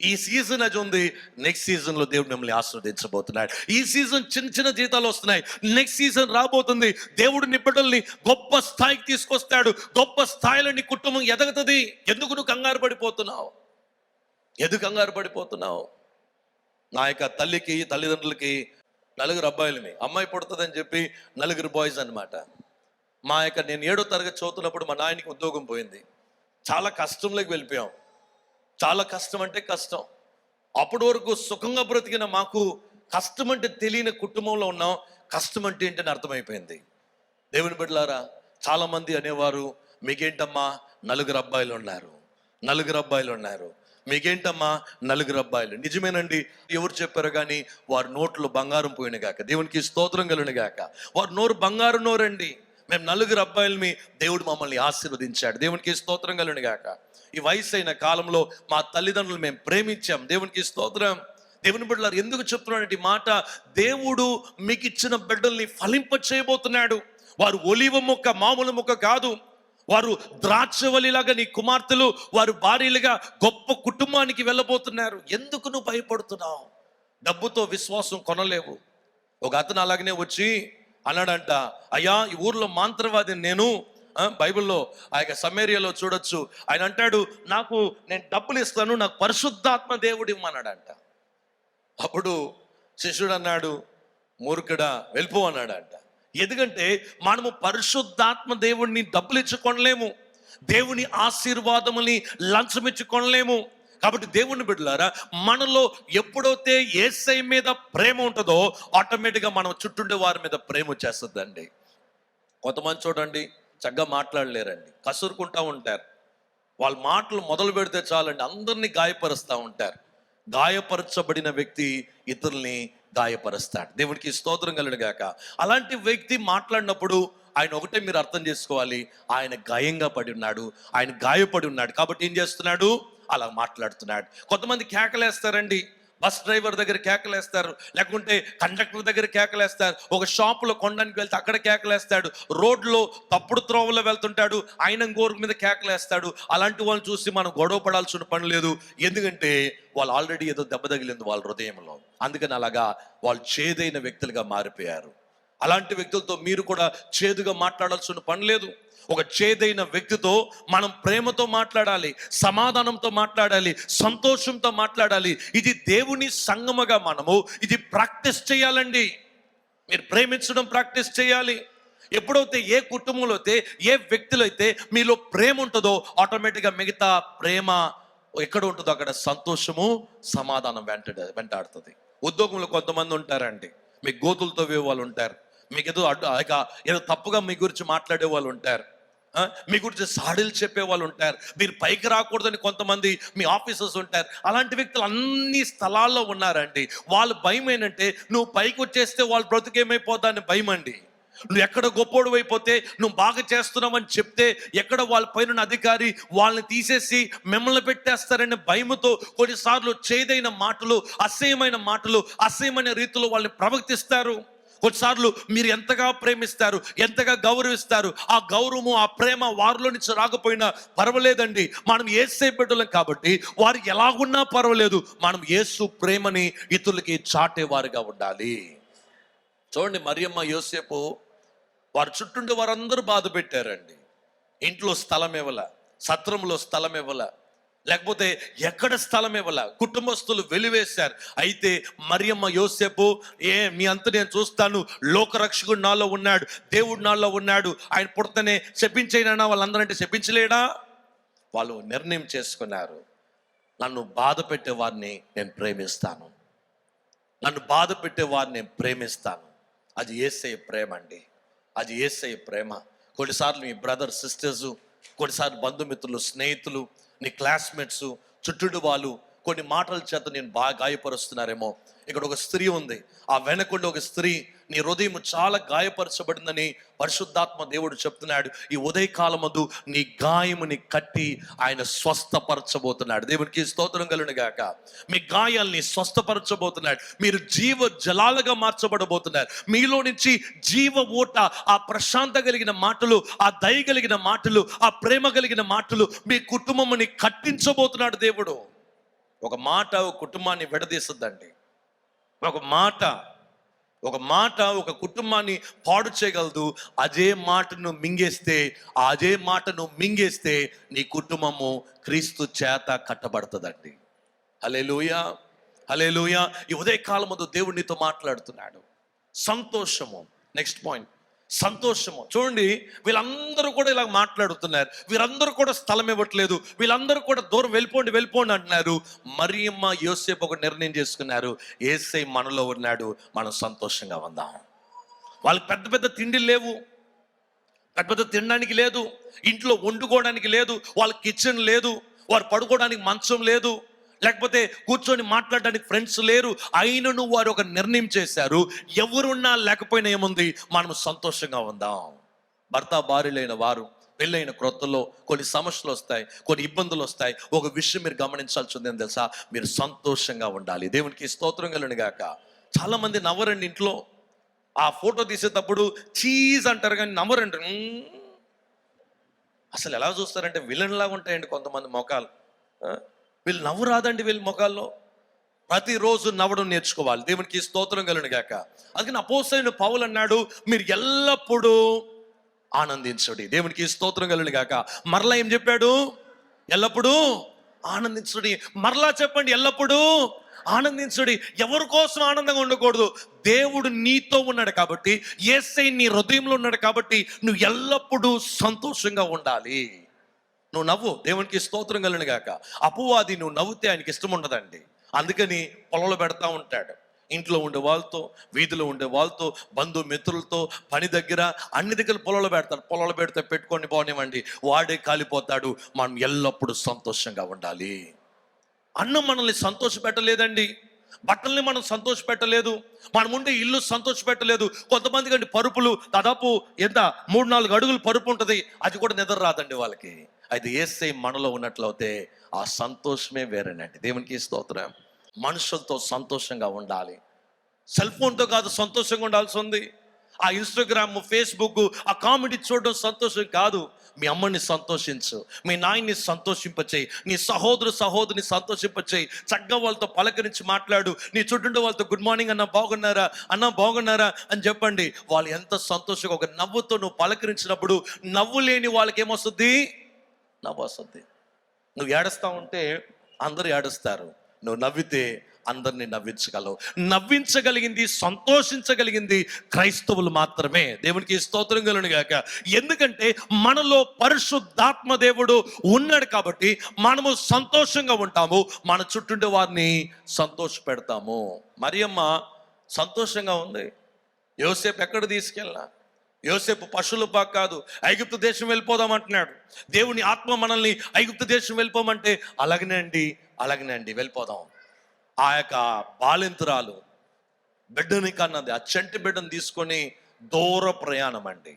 ఈ సీజన్ అది ఉంది. నెక్స్ట్ సీజన్లో దేవుడు మిమ్మల్ని ఆశీర్వదించబోతున్నాడు. ఈ సీజన్ చిన్న చిన్న జీతాలు వస్తున్నాయి, నెక్స్ట్ సీజన్ రాబోతుంది. దేవుడు నీ బిడ్డల్ని గొప్ప స్థాయికి తీసుకొస్తాడు. గొప్ప స్థాయిలో నీ కుటుంబం ఎదగుతుంది. ఎందుకు నువ్వు కంగారు పడిపోతున్నావు? ఎందుకు కంగారు పడిపోతున్నావు? నా యొక్క తల్లిదండ్రులకి 4 అబ్బాయిలని, అమ్మాయి పుడుతుందని చెప్పి 4 బాయ్స్ అనమాట. నేను 7వ తరగతి చదువుతున్నప్పుడు మా నాయనకి ఉద్యోగం పోయింది. చాలా కష్టంలోకి వెళ్ళిపోయాం. చాలా కష్టం అంటే కష్టం. అప్పటి వరకు సుఖంగా బ్రతికిన మాకు కష్టం అంటే తెలియని కుటుంబంలో ఉన్నాం. కష్టం అంటే ఏంటని అర్థమైపోయింది. దేవుని బిడ్డలారా, చాలా మంది అనేవారు, మీకేంటమ్మా 4 అబ్బాయిలు ఉన్నారు, 4 అబ్బాయిలు ఉన్నారు, మీకేంటమ్మా 4 అబ్బాయిలు. నిజమేనండి. ఎవరు చెప్పారు? కానీ వారి నోట్లో బంగారం పోయిన గాక, దేవునికి స్తోత్రం కలుగును గాక. వారి నోరు బంగారు నోరండి. మేము 4 అబ్బాయిలని దేవుడు మమ్మల్ని ఆశీర్వదించాడు. దేవునికి స్తోత్రం కలుగును గాక. ఈ వయసైన కాలంలో మా తల్లిదండ్రులు మేము ప్రేమించాం. దేవునికి స్తోత్రం. దేవుని బిడ్డలారు, ఎందుకు చెప్తున్నానంటే ఈ మాట, దేవుడు మీకు ఇచ్చిన బిడ్డల్ని ఫలింప చేయబోతున్నాడు. వారు ఒలివ మొక్క, మామూలు మొక్క కాదు. వారు ద్రాక్షవల్లిలాగా నీ కుమార్తెలు, వారు భార్యలుగా గొప్ప కుటుంబానికి వెళ్ళబోతున్నారు. ఎందుకు నువ్వు భయపడుతున్నావు? డబ్బుతో విశ్వాసం కొనలేవు. ఒక అతను అలాగనే వచ్చి అన్నాడంట, అయ్యా ఈ ఊర్లో మంత్రవాదిని నేను. బైబిల్లో ఆ యొక్క సమేరియాలో చూడొచ్చు. ఆయన అంటాడు, నేను డబ్బులు ఇస్తాను, నాకు పరిశుద్ధాత్మ దేవుడు ఇమ్మన్నాడంట. అప్పుడు శిష్యుడు అన్నాడు, మూర్ఖుడా వెళ్ళిపో అన్నాడు అంట. ఎందుకంటే మనము పరిశుద్ధాత్మ దేవుణ్ణి డబ్బులు ఇచ్చి కొనలేము, దేవుని ఆశీర్వాదముని లంచం ఇచ్చి కొనలేము. కాబట్టి దేవుని బిడ్డలారా, మనలో ఎప్పుడైతే యేసయ్య మీద ప్రేమ ఉంటుందో ఆటోమేటిక్గా మనం చుట్టూండే వారి మీద ప్రేమ వచ్చేస్తుందండి. కొంతమంది చూడండి చక్కగా మాట్లాడలేరండి, కసురుకుంటా ఉంటారు. వాళ్ళ మాటలు మొదలు పెడితే చాలండి అందరినీ గాయపరుస్తూ ఉంటారు. గాయపరచబడిన వ్యక్తి ఇతరుల్ని గాయపరుస్తాడు. దేవునికి స్తోత్రం కలుగును గాక. అలాంటి వ్యక్తి మాట్లాడినప్పుడు ఆయన ఒకటే మీరు అర్థం చేసుకోవాలి, ఆయన గాయంగా పడి ఉన్నాడు, ఆయన గాయపడి ఉన్నాడు కాబట్టి ఏం చేస్తున్నాడు, అలా మాట్లాడుతున్నాడు. కొంతమంది కేకలేస్తారండి, బస్ డ్రైవర్ దగ్గర కేకలేస్తారు, లేకుంటే కండక్టర్ దగ్గర కేకలేస్తారు, ఒక షాపులో కొనడానికి వెళ్తే అక్కడ కేకలేస్తాడు, రోడ్లో తప్పుడు త్రోవలో వెళ్తుంటాడు, ఆయన గోరు మీద కేకలేస్తాడు. అలాంటి వాళ్ళని చూసి మనం గొడవ పడాల్సిన పని లేదు, ఎందుకంటే వాళ్ళు ఆల్రెడీ ఏదో దెబ్బ తగిలింది వాళ్ళ హృదయంలో. అందుకని అలాగా వాళ్ళు చేదైన వ్యక్తులుగా మారిపోయారు. అలాంటి వ్యక్తులతో మీరు కూడా చేదుగా మాట్లాడాల్సిన పని లేదు. ఒక చేదైన వ్యక్తితో మనం ప్రేమతో మాట్లాడాలి, సమాధానంతో మాట్లాడాలి, సంతోషంతో మాట్లాడాలి. ఇది దేవుని సంగమగా మనము ఇది ప్రాక్టీస్ చేయాలండి. మీరు ప్రేమించడం ప్రాక్టీస్ చేయాలి. ఎప్పుడైతే ఏ కుటుంబంలో అయితే ఏ వ్యక్తులు అయితే మీలో ప్రేమ ఉంటుందో ఆటోమేటిక్గా మిగతా ప్రేమ ఎక్కడ ఉంటుందో అక్కడ సంతోషము సమాధానం వెంటాడుతుంది. ఉద్యోగంలో కొంతమంది ఉంటారండి, మీకు గోతులతో వాళ్ళు ఉంటారు, మీకు ఏదో తప్పుగా మీ గురించి మాట్లాడే వాళ్ళు ఉంటారు, మీ గురించి సాడీలు చెప్పే వాళ్ళు ఉంటారు, మీరు పైకి రాకూడదని కొంతమంది మీ ఆఫీసర్స్ ఉంటారు. అలాంటి వ్యక్తులు అన్ని స్థలాల్లో ఉన్నారండి. వాళ్ళ భయం ఏంటంటే నువ్వు పైకి వచ్చేస్తే వాళ్ళ బ్రతుకేమైపోతాని భయం అండి. నువ్వు ఎక్కడ గొప్పోడు అయిపోతే నువ్వు బాగా చేస్తున్నావని చెప్తే ఎక్కడ వాళ్ళ పైన అధికారి వాళ్ళని తీసేసి మిమ్మల్ని పెట్టేస్తారనే భయముతో కొన్నిసార్లు చేదైన మాటలు, అసహ్యమైన మాటలు, అసహ్యమైన రీతిలో వాళ్ళని ప్రవర్తిస్తారు. కొన్నిసార్లు మీరు ఎంతగా ప్రేమిస్తారు, ఎంతగా గౌరవిస్తారు, ఆ గౌరవము ఆ ప్రేమ వారిలో నుంచి రాకపోయినా పర్వాలేదండి. మనం యేసే బిడ్డలం కాబట్టి వారు ఎలాగున్నా పర్వాలేదు, మనం యేసు ప్రేమని ఇతరులకి చాటేవారుగా ఉండాలి. చూడండి, మరియమ్మ యోసేపు వారి చుట్టూ వారందరూ బాధ పెట్టారండి. ఇంట్లో స్థలం ఇవ్వాల, సత్రంలో స్థలం ఇవ్వాల, లేకపోతే ఎక్కడ స్థలం ఇవ్వాల, కుటుంబస్తులు వెలివేశారు. అయితే మరియమ్మ యోసేపు మీ అంత నేను చూస్తాను, లోకరక్షకుడు నాలో ఉన్నాడు, దేవుడు నాలో ఉన్నాడు, ఆయన పుడతనే శపించేనా వాళ్ళందరంటే శపించలేడా. వాళ్ళు నిర్ణయం చేసుకున్నారు, నన్ను బాధ పెట్టే వారిని నేను ప్రేమిస్తాను, నన్ను బాధ పెట్టే వారిని నేను ప్రేమిస్తాను. అది యేసయ్య ప్రేమ అండి, అది యేసయ్య ప్రేమ. కొన్నిసార్లు మీ బ్రదర్ సిస్టర్స్, కొన్నిసార్లు బంధుమిత్రులు, స్నేహితులు, నీ క్లాస్మేట్స్, చుట్టూ వాళ్ళు కొన్ని మాటల చేత నేను బాగా గాయపరుస్తున్నారేమో. ఇక్కడ ఒక స్త్రీ ఉంది, ఆ వెనకుండా ఒక స్త్రీ నీ హృదయం చాలా గాయపరచబడిందని పరిశుద్ధాత్మ దేవుడు చెప్తున్నాడు. ఈ ఉదయకాలమందు నీ గాయముని కట్టి ఆయన స్వస్థపరచబోతున్నాడు. దేవునికి స్తోత్రం కలుగును గాక. మీ గాయాల్ని స్వస్థపరచబోతున్నాడు. మీరు జీవ జలాలుగా మార్చబడబోతున్నారు. మీలో నుంచి జీవ ఊట, ఆ ప్రశాంత కలిగిన మాటలు, ఆ దయ కలిగిన మాటలు, ఆ ప్రేమ కలిగిన మాటలు మీ కుటుంబముని కట్టించబోతున్నాడు దేవుడు. ఒక మాట ఒక కుటుంబాన్ని విడదీస్తుందండి. ఒక మాట ఒక కుటుంబాన్ని పాడు చేయగలదు. అదే మాటను మింగేస్తే నీ కుటుంబము క్రీస్తు చేత కట్టబడుతుందండి. హల్లెలూయా, హల్లెలూయా. ఈ ఉదయకాలం ముందు దేవుడు నీతో మాట్లాడుతున్నాడు. సంతోషము, నెక్స్ట్ పాయింట్, సంతోషము. చూడండి, వీళ్ళందరూ కూడా ఇలా మాట్లాడుతున్నారు, వీరందరూ కూడా స్థలం ఇవ్వట్లేదు, వీళ్ళందరూ కూడా దూరం వెళ్ళిపోండి అంటున్నారు. మరియమ్మ యోసేపు ఒక నిర్ణయం చేసుకున్నారు, యేసయ్య మనలో ఉన్నాడు, మనం సంతోషంగా ఉందాం. వాళ్ళకి పెద్ద పెద్ద తిండిలు లేవు, పెద్ద పెద్ద తినడానికి లేదు, ఇంట్లో వండుకోవడానికి లేదు, వాళ్ళ కిచెన్ లేదు, వారు పడుకోవడానికి మంచం లేదు, లేకపోతే కూర్చొని మాట్లాడడానికి ఫ్రెండ్స్ లేరు. అయినను వారు ఒక నిర్ణయం చేశారు, ఎవరున్నా లేకపోయినా ఏముంది, మనం సంతోషంగా ఉందాం. భర్త భార్యలైన వారు పెళ్ళైన క్రొత్తలో కొన్ని సమస్యలు వస్తాయి, కొన్ని ఇబ్బందులు వస్తాయి. ఒక విషయం మీరు గమనించాల్సింది ఏం తెలుసా, మీరు సంతోషంగా ఉండాలి. దేవునికి స్తోత్రం కలుగును గాక. చాలా మంది నవ్వరండి. ఇంట్లో ఆ ఫోటో తీసేటప్పుడు చీజ్ అంటారు కానీ నవ్వరండి. అసలు ఎలా చూస్తారంటే విలన్ లాగా ఉంటాయండి కొంతమంది మొఖాలు. వీళ్ళు నవ్వు రాదండి వీళ్ళ ముఖాల్లో. ప్రతిరోజు నవ్వడం నేర్చుకోవాలి. దేవునికి స్తోత్రం కలుగును గాక. అందుకని అపోస్తలుడైన పౌలు అన్నాడు, మీరు ఎల్లప్పుడూ ఆనందించుడి. దేవునికి స్తోత్రం కలుగును గాక. మరలా ఏం చెప్పాడు, ఎల్లప్పుడూ ఆనందించుడి. మరలా చెప్పండి, ఎల్లప్పుడూ ఆనందించుడి. ఎవరి కోసం ఆనందంగా ఉండకూడదు. దేవుడు నీతో ఉన్నాడు కాబట్టి, యేసయ్య నీ హృదయంలో ఉన్నాడు కాబట్టి నువ్వు ఎల్లప్పుడూ సంతోషంగా ఉండాలి. నువ్వు నవ్వు, దేవునికి స్తోత్రం కలుగును గాక. అపవాది నువ్వు నవ్వుతే ఆయనకి ఇష్టం ఉండదండి. అందుకని పొలంలో పెడతా ఉంటాడు. ఇంట్లో ఉండే వాళ్ళతో, వీధిలో ఉండే వాళ్ళతో, బంధుమిత్రులతో, పని దగ్గర, అన్ని దగ్గర పొలంలో పెడతాడు. పొలంలో పెడితే పెట్టుకొని పోనివ్వండి, వాడే కాలిపోతాడు. మనం ఎల్లప్పుడూ సంతోషంగా ఉండాలి. అన్నం మనల్ని సంతోష పెట్టలేదండి, బట్టల్ని మనం సంతోష పెట్టలేదు, మనం ఉండే ఇల్లు సంతోష పెట్టలేదు. కొంతమంది కంటే పరుపులు దాదాపు ఎంత 3-4 అడుగులు పరుపు ఉంటుంది, అది కూడా నిద్ర రాదండి వాళ్ళకి. అయితే యేసయ్య మనలో ఉన్నట్లయితే ఆ సంతోషమే వేరేనండి. దేవునికి స్తోత్రం. మనుషులతో సంతోషంగా ఉండాలి. సెల్ ఫోన్తో కాదు సంతోషంగా ఉండాల్సి ఉంది. ఆ ఇన్స్టాగ్రామ్, ఫేస్బుక్, ఆ కామెడీ చూడడం సంతోషం కాదు. మీ అమ్మని సంతోషించు, మీ నాయన్ని సంతోషింపచేయి, నీ సహోదరిని సంతోషింపచేయి. చక్కగా వాళ్ళతో పలకరించి మాట్లాడు. నీ చుట్టూ వాళ్ళతో గుడ్ మార్నింగ్ అన్న, బాగున్నారా అన్న, బాగున్నారా అని చెప్పండి. వాళ్ళు ఎంత సంతోషంగా, ఒక నవ్వుతో నువ్వు పలకరించినప్పుడు నవ్వు లేని వాళ్ళకి ఏమొస్తుంది? నవ్వు వస్తుంది. నువ్వు ఏడుస్తా ఉంటే అందరూ ఏడుస్తారు, నువ్వు నవ్వితే అందరినీ నవ్వించగలవు. నవ్వించగలిగింది, సంతోషించగలిగింది క్రైస్తవులు మాత్రమే. దేవునికి స్తోత్రం కలుగును గాక. ఎందుకంటే మనలో పరిశుద్ధాత్మ దేవుడు ఉన్నాడు కాబట్టి మనము సంతోషంగా ఉంటాము, మన చుట్టూ వారిని సంతోష పెడతాము. మరియమ్మ సంతోషంగా ఉంది. యోసేపు ఎక్కడ తీసుకెళ్ళినా, యోసేపు పశువుల పాక కాదు, ఐగుప్తు దేశం వెళ్ళిపోదాం అంటున్నాడు. దేవుని ఆత్మ మనల్ని ఐగుప్తు దేశం వెళ్ళిపోమంటే అలాగనే అండి వెళ్ళిపోదాం. ఆ యొక్క బాలింతురాలు బిడ్డని కన్నది, ఆ చంటి బిడ్డను తీసుకొని దూర ప్రయాణం అండి.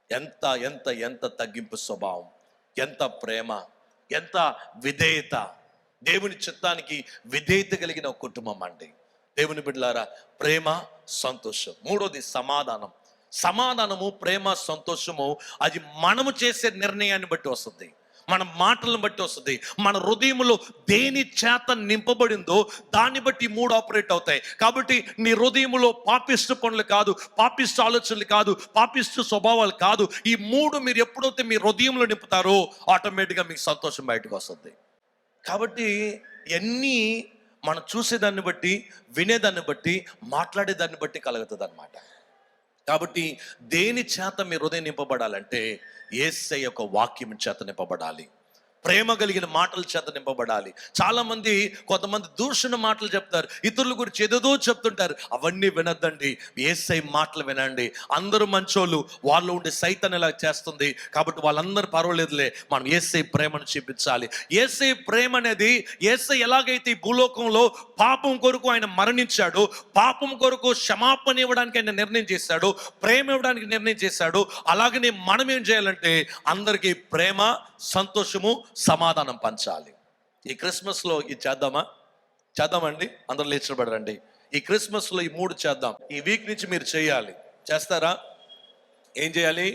ఎంత ఎంత ఎంత తగ్గింపు స్వభావం, ఎంత ప్రేమ, ఎంత విధేయత. దేవుని చిత్తానికి విధేయత కలిగిన ఒక కుటుంబం అండి. దేవుని బిడ్డలారా, ప్రేమ, సంతోషం. మూడోది సమాధానము, ప్రేమ, సంతోషము అది మనము చేసే నిర్ణయాన్ని బట్టి వస్తుంది, మన మాటలను బట్టి వస్తుంది. మన హృదయంలో దేని చేత నింపబడిందో దాన్ని బట్టి 3 ఆపరేట్ అవుతాయి. కాబట్టి నీ హృదయంలో పాపిష్ట పనులు కాదు, పాపిష్ట ఆలోచనలు కాదు, పాపిష్ట స్వభావాలు కాదు, ఈ 3 మీరు ఎప్పుడైతే మీ హృదయంలో నింపుతారో ఆటోమేటిక్గా మీకు సంతోషం బయటకు వస్తుంది. కాబట్టి ఇవన్నీ మనం చూసేదాన్ని బట్టి, వినేదాన్ని బట్టి, మాట్లాడేదాన్ని బట్టి కలుగుతుంది అన్నమాట. కాబట్టి దేని చేత మీ హృదయం నింపబడాలంటే యేసయ్య యొక్క వాక్యం చేత నింపబడాలి, ప్రేమ కలిగిన మాటల చేత నింపబడాలి. కొంతమంది దూషణ మాటలు చెప్తారు, ఇతరుల గురించి ఏదేదో చెప్తుంటారు. అవన్నీ వినద్దండి, యేసయ్య మాటలు వినండి. అందరూ మంచోళ్ళు, వాళ్ళు ఉండే సైతాన్ని ఇలా చేస్తుంది కాబట్టి వాళ్ళందరూ పర్వాలేదులే, మనం యేసయ్య ప్రేమను చూపించాలి. యేసయ్య ప్రేమ అనేది, యేసయ్య ఎలాగైతే ఈ భూలోకంలో పాపం కొరకు ఆయన మరణించాడు, పాపం కొరకు క్షమాపణ ఇవ్వడానికి ఆయన నిర్ణయం చేశాడు, ప్రేమ ఇవ్వడానికి నిర్ణయం చేశాడు, అలాగనే మనం ఏం చేయాలంటే అందరికీ ప్రేమ, సంతోషము, సమాధానం పంచాలి. ఈ క్రిస్మస్లో ఇది చేద్దామండి. అందరూ లేచిబడరండి. ఈ క్రిస్మస్లో ఈ 3 చేద్దాం. ఈ వీక్ నుంచి మీరు చేయాలి. చేస్తారా? ఏం చేయాలి?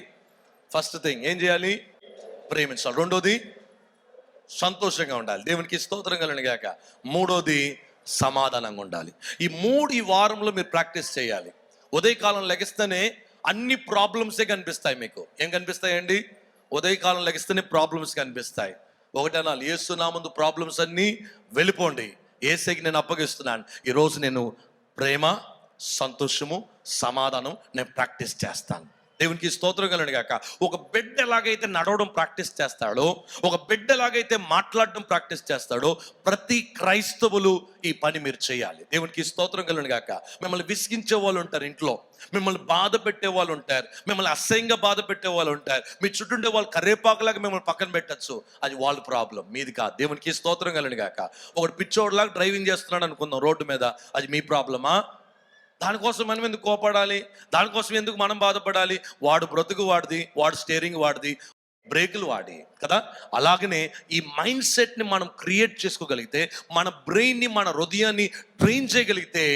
ఫస్ట్ థింగ్ ఏం చేయాలి? ప్రేమించాలి. రెండోది సంతోషంగా ఉండాలి. దేవునికి స్తోత్రం కలుగును గాక. మూడోది సమాధానంగా ఉండాలి. ఈ వారంలో మీరు ప్రాక్టీస్ చేయాలి. ఉదయకాలం లెగిస్తేనే అన్ని ప్రాబ్లమ్సే కనిపిస్తాయి. మీకు ఏం కనిపిస్తాయండి? ఉదయకాలం లెగిస్తేనే ప్రాబ్లమ్స్ కనిపిస్తాయి. ఒకటనాలి, యేసు నా ముందు ప్రాబ్లమ్స్ అన్నీ వెళ్ళిపోండి, యేసయ్యకి నేను అప్పగిస్తున్నాను. ఈరోజు నేను ప్రేమ, సంతోషము, సమాధానం నేను ప్రాక్టీస్ చేస్తాను. దేవునికి స్తోత్రం కలుగును గాక. ఒక బిడ్డ ఎలాగైతే నడవడం ప్రాక్టీస్ చేస్తాడో, ఒక బిడ్డ ఎలాగైతే మాట్లాడడం ప్రాక్టీస్ చేస్తాడో, ప్రతి క్రైస్తవులు ఈ పని మీరు చేయాలి. దేవునికి స్తోత్రం కలుగును గాక. మిమ్మల్ని విసిగించే వాళ్ళు ఉంటారు, ఇంట్లో మిమ్మల్ని బాధ పెట్టే వాళ్ళు ఉంటారు, మిమ్మల్ని అసహ్యంగా బాధ పెట్టే వాళ్ళు ఉంటారు. మీ చుట్టూ వాళ్ళు కరేపాకులాగా మిమ్మల్ని పక్కన పెట్టచ్చు, అది వాళ్ళ ప్రాబ్లం, మీది కాదు. దేవునికి స్తోత్రం కలుగును గాక. ఒకటి పిచ్చోడ్లాగా డ్రైవింగ్ చేస్తున్నాడు అనుకుందాం రోడ్డు మీద, అది మీ ప్రాబ్లమా? దానికోసం మనం ఎందుకు కోపడాలి? దానికోసం ఎందుకు మనం బాధపడాలి? వాడు బ్రతుకు వాడిది, వాడు స్టీరింగ్ వాడిది, బ్రేకులు వాడి కదా. అలాగనే ఈ మైండ్ సెట్ని మనం క్రియేట్ చేసుకోగలిగితే, మన బ్రెయిన్ని, మన హృదయాన్ని ట్రైన్ చేయగలిగితే,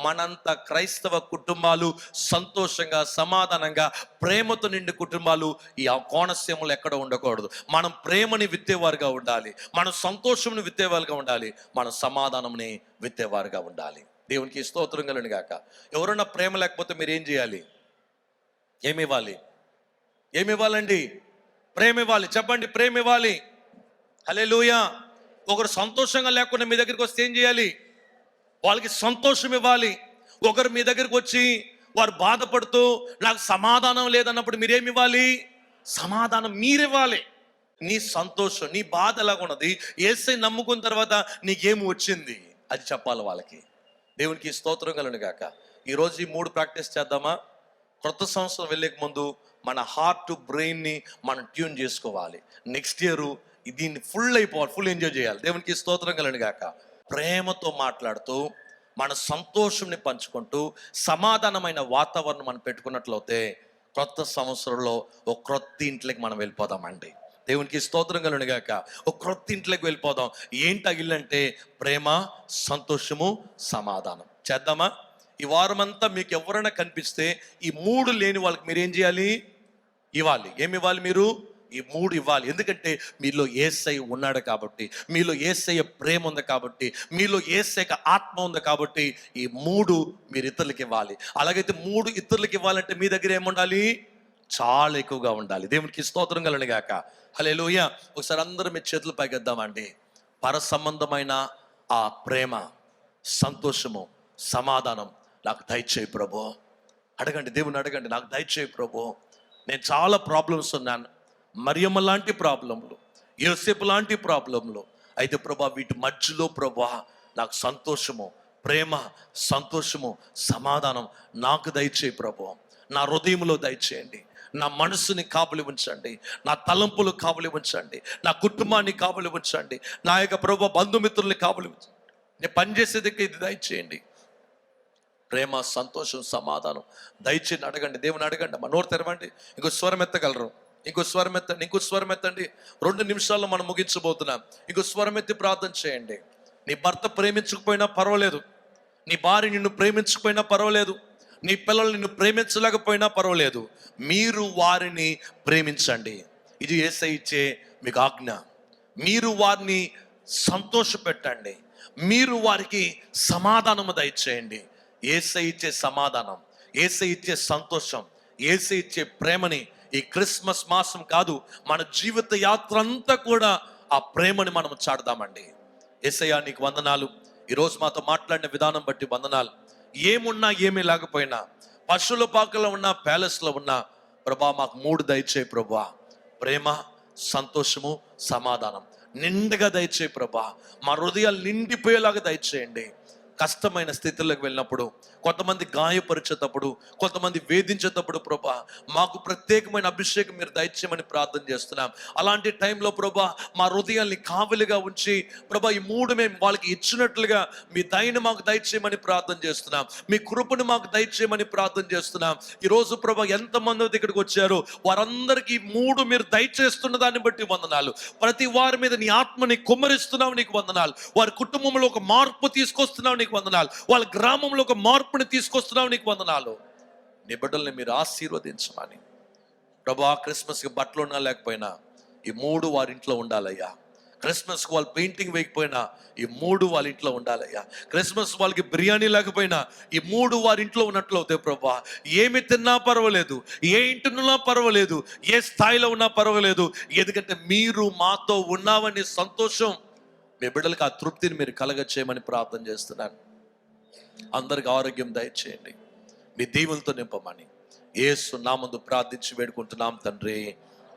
మనంత క్రైస్తవ కుటుంబాలు సంతోషంగా, సమాధానంగా, ప్రేమతో నిండి కుటుంబాలు ఈ కోనసీమలో ఎక్కడ ఉండకూడదు. మనం ప్రేమని విత్తేవారుగా ఉండాలి, మనం సంతోషంని విత్తేవారుగా ఉండాలి, మన సమాధానంని విత్తేవారుగా ఉండాలి. దేవునికి స్తోత్రం కలుగును గాక. ఎవరైనా ప్రేమ లేకపోతే మీరు ఏం చేయాలి? ఏమి ఇవ్వాలండి? ప్రేమ ఇవ్వాలి. చెప్పండి, ప్రేమ ఇవ్వాలి. హల్లెలూయా. ఒకరు సంతోషంగా లేకుండా మీ దగ్గరికి వస్తే ఏం చేయాలి? వాళ్ళకి సంతోషం ఇవ్వాలి. ఒకరు మీ దగ్గరికి వచ్చి వారు బాధపడుతూ నాకు సమాధానం లేదన్నప్పుడు మీరేమి ఇవ్వాలి? సమాధానం మీరివ్వాలి. నీ సంతోషం, నీ బాధ ఎలాగున్నది, యేసై నమ్ముకున్న తర్వాత నీకేమి వచ్చింది అది చెప్పాలి వాళ్ళకి. దేవునికి స్తోత్రం కలుగును గాక. ఈరోజు ఈ 3 ప్రాక్టీస్ చేద్దామా? కొత్త సంవత్సరం వెళ్ళక ముందు మన హార్ట్ బ్రెయిన్ని మనం ట్యూన్ చేసుకోవాలి. నెక్స్ట్ ఇయర్ దీన్ని ఫుల్ అయిపోవాలి, ఫుల్ ఎంజాయ్ చేయాలి. దేవునికి స్తోత్రం కలుగును గాక. ప్రేమతో మాట్లాడుతూ మన సంతోషంని పంచుకుంటూ సమాధానమైన వాతావరణం మనం పెట్టుకున్నట్లయితే కొత్త సంవత్సరంలో ఒక క్రొత్త ఇంట్లోకి మనం వెళ్ళిపోదామండి. దేవునికి స్తోత్రం కలుగును గాక. ఒక క్రొత్త ఇంట్లోకి వెళ్ళిపోదాం. ఏంటి అగిలంటే ప్రేమ, సంతోషము, సమాధానం. చేద్దామా? ఈ వారమంతా మీకు ఎవరైనా కనిపిస్తే ఈ 3 లేని వాళ్ళకి మీరు ఏం చేయాలి? ఇవ్వాలి. ఏమి ఇవ్వాలి? మీరు ఈ 3 ఇవ్వాలి. ఎందుకంటే మీలో యేసయ్య ఉన్నాడు కాబట్టి, మీలో యేసయ్య ప్రేమ ఉంది కాబట్టి, మీలో యేసయ్య ఆత్మ ఉంది కాబట్టి ఈ 3 మీరు ఇతరులకు ఇవ్వాలి. అలాగైతే 3 ఇతరులకు ఇవ్వాలంటే మీ దగ్గర ఏముండాలి? చాలా ఎక్కువగా ఉండాలి. దేవునికి స్తోత్రం కలుగును గాక. హల్లెలూయా. ఒకసారి అందరూ మీ చేతులు పైకెద్దామండి. పర సంబంధమైన ఆ ప్రేమ, సంతోషము, సమాధానం నాకు దయచేయి ప్రభు. అడగండి, దేవుని అడగండి, నాకు దయచేయి ప్రభు. నేను చాలా ప్రాబ్లమ్స్ ఉన్నాను, మరియమ్మ లాంటి ప్రాబ్లంలు, యోసేపు లాంటి ప్రాబ్లంలు. అయితే ప్రభా వీటి మధ్యలో ప్రభా నాకు సంతోషము, ప్రేమ, సంతోషము, సమాధానం నాకు దయచేయి ప్రభు. నా హృదయంలో దయచేయండి. నా మనసుని కాపులి ఉంచండి, నా తలంపులు కాపులి ఉంచండి, నా కుటుంబాన్ని కాపులి ఉంచండి, నా యొక్క ప్రభు బంధుమిత్రుల్ని కాపులి ఉంచండి. నేను పనిచేసేదికి ఇది దయచేయండి. ప్రేమ, సంతోషం, సమాధానం దయచేయండి. అడగండి, దేవుని అడగండి. మా నోరు తెరవండి. ఇంకో స్వరం ఎత్తగలరు? ఇంకో స్వరం ఎత్తండి, ఇంకో స్వరం ఎత్తండి. 2 నిమిషాల్లో మనం ముగించబోతున్నాం. ఇంకో స్వరం ఎత్తి ప్రార్థన చేయండి. నీ భర్త ప్రేమించకపోయినా పర్వాలేదు, నీ భార్య నిన్ను ప్రేమించకపోయినా పర్వాలేదు, నీ పిల్లలు నిన్ను ప్రేమించలేకపోయినా పర్వాలేదు, మీరు వారిని ప్రేమించండి. ఇది యేసయ్య ఇచ్చే మీకు ఆజ్ఞ. మీరు వారిని సంతోషపెట్టండి, మీరు వారికి సమాధానము దయచేయండి. యేసయ్య ఇచ్చే సమాధానం, యేసయ్య ఇచ్చే సంతోషం, యేసయ్య ఇచ్చే ప్రేమని ఈ క్రిస్మస్ మాసం కాదు, మన జీవిత యాత్ర అంతా కూడా ఆ ప్రేమని మనం చాటుదామండి. యేసయ్య నీకు వందనాలు. ఈరోజు మాతో మాట్లాడిన విధానం బట్టి వందనాలు. ఏమున్నా ఏమీ లేకపోయినా, పశువుల పాకలో ఉన్న, ప్యాలెస్లో ఉన్న ప్రభా మాకు 3 దయచేయి ప్రభా. ప్రేమ, సంతోషము, సమాధానం నిండుగా దయచేయి ప్రభా. మా హృదయాలు నిండిపోయేలాగా దయచేయండి. కష్టమైన స్థితిలోకి వెళ్ళినప్పుడు, కొంతమంది గాయపరిచేటప్పుడు, కొంతమంది వేధించేటప్పుడు ప్రభా మాకు ప్రత్యేకమైన అభిషేకం మీరు దయచేయమని ప్రార్థన చేస్తున్నాం. అలాంటి టైంలో ప్రభా మా హృదయాల్ని కావలిగా ఉంచి ప్రభా ఈ 3 మేము వాళ్ళకి ఇచ్చినట్లుగా మీ దయను మాకు దయచేయమని ప్రార్థన చేస్తున్నాం. మీ కృపను మాకు దయచేయమని ప్రార్థన చేస్తున్నాం. ఈరోజు ప్రభా ఎంతమంది ఇక్కడికి వచ్చారో వారందరికీ 3 మీరు దయచేస్తున్న దాన్ని బట్టి వందనాలు. ప్రతి వారి మీద నీ ఆత్మని కుమ్మరిస్తున్నావు, నీకు వందనాలు. వారి కుటుంబంలో ఒక మార్పు తీసుకొస్తున్నావు, నీకు వందనాలు. వాళ్ళ గ్రామంలో ఒక మార్పుని తీసుకొస్తున్నావు, నీకు వందనాలు. నీ బిడ్డల్ని మీరు ఆశీర్వదించమని ప్రభా. క్రిస్మస్కి బట్టలు ఉన్నా లేకపోయినా ఈ 3 వారి ఇంట్లో ఉండాలయ్యా. క్రిస్మస్కి వాళ్ళు పెయింటింగ్ వేయకపోయినా ఈ 3 వాళ్ళ ఇంట్లో ఉండాలయ్యా. క్రిస్మస్ వాళ్ళకి బిర్యానీ లేకపోయినా ఈ 3 వారి ఇంట్లో ఉన్నట్లు అవుతాయి ప్రభా. ఏమి తిన్నా పర్వాలేదు, ఏ ఇంటినున్నా పర్వాలేదు, ఏ స్థాయిలో ఉన్నా పర్వాలేదు, ఎందుకంటే మీరు మాతో ఉన్నావని సంతోషం మీ బిడ్డలకు ఆ తృప్తిని మీరు కలగచేయమని ప్రార్థన చేస్తున్నాను. అందరికి ఆరోగ్యం దయచేయండి, మీ దీవులతో నింపమని యేసు నామమున ప్రార్థించి వేడుకుంటున్నాం తండ్రి.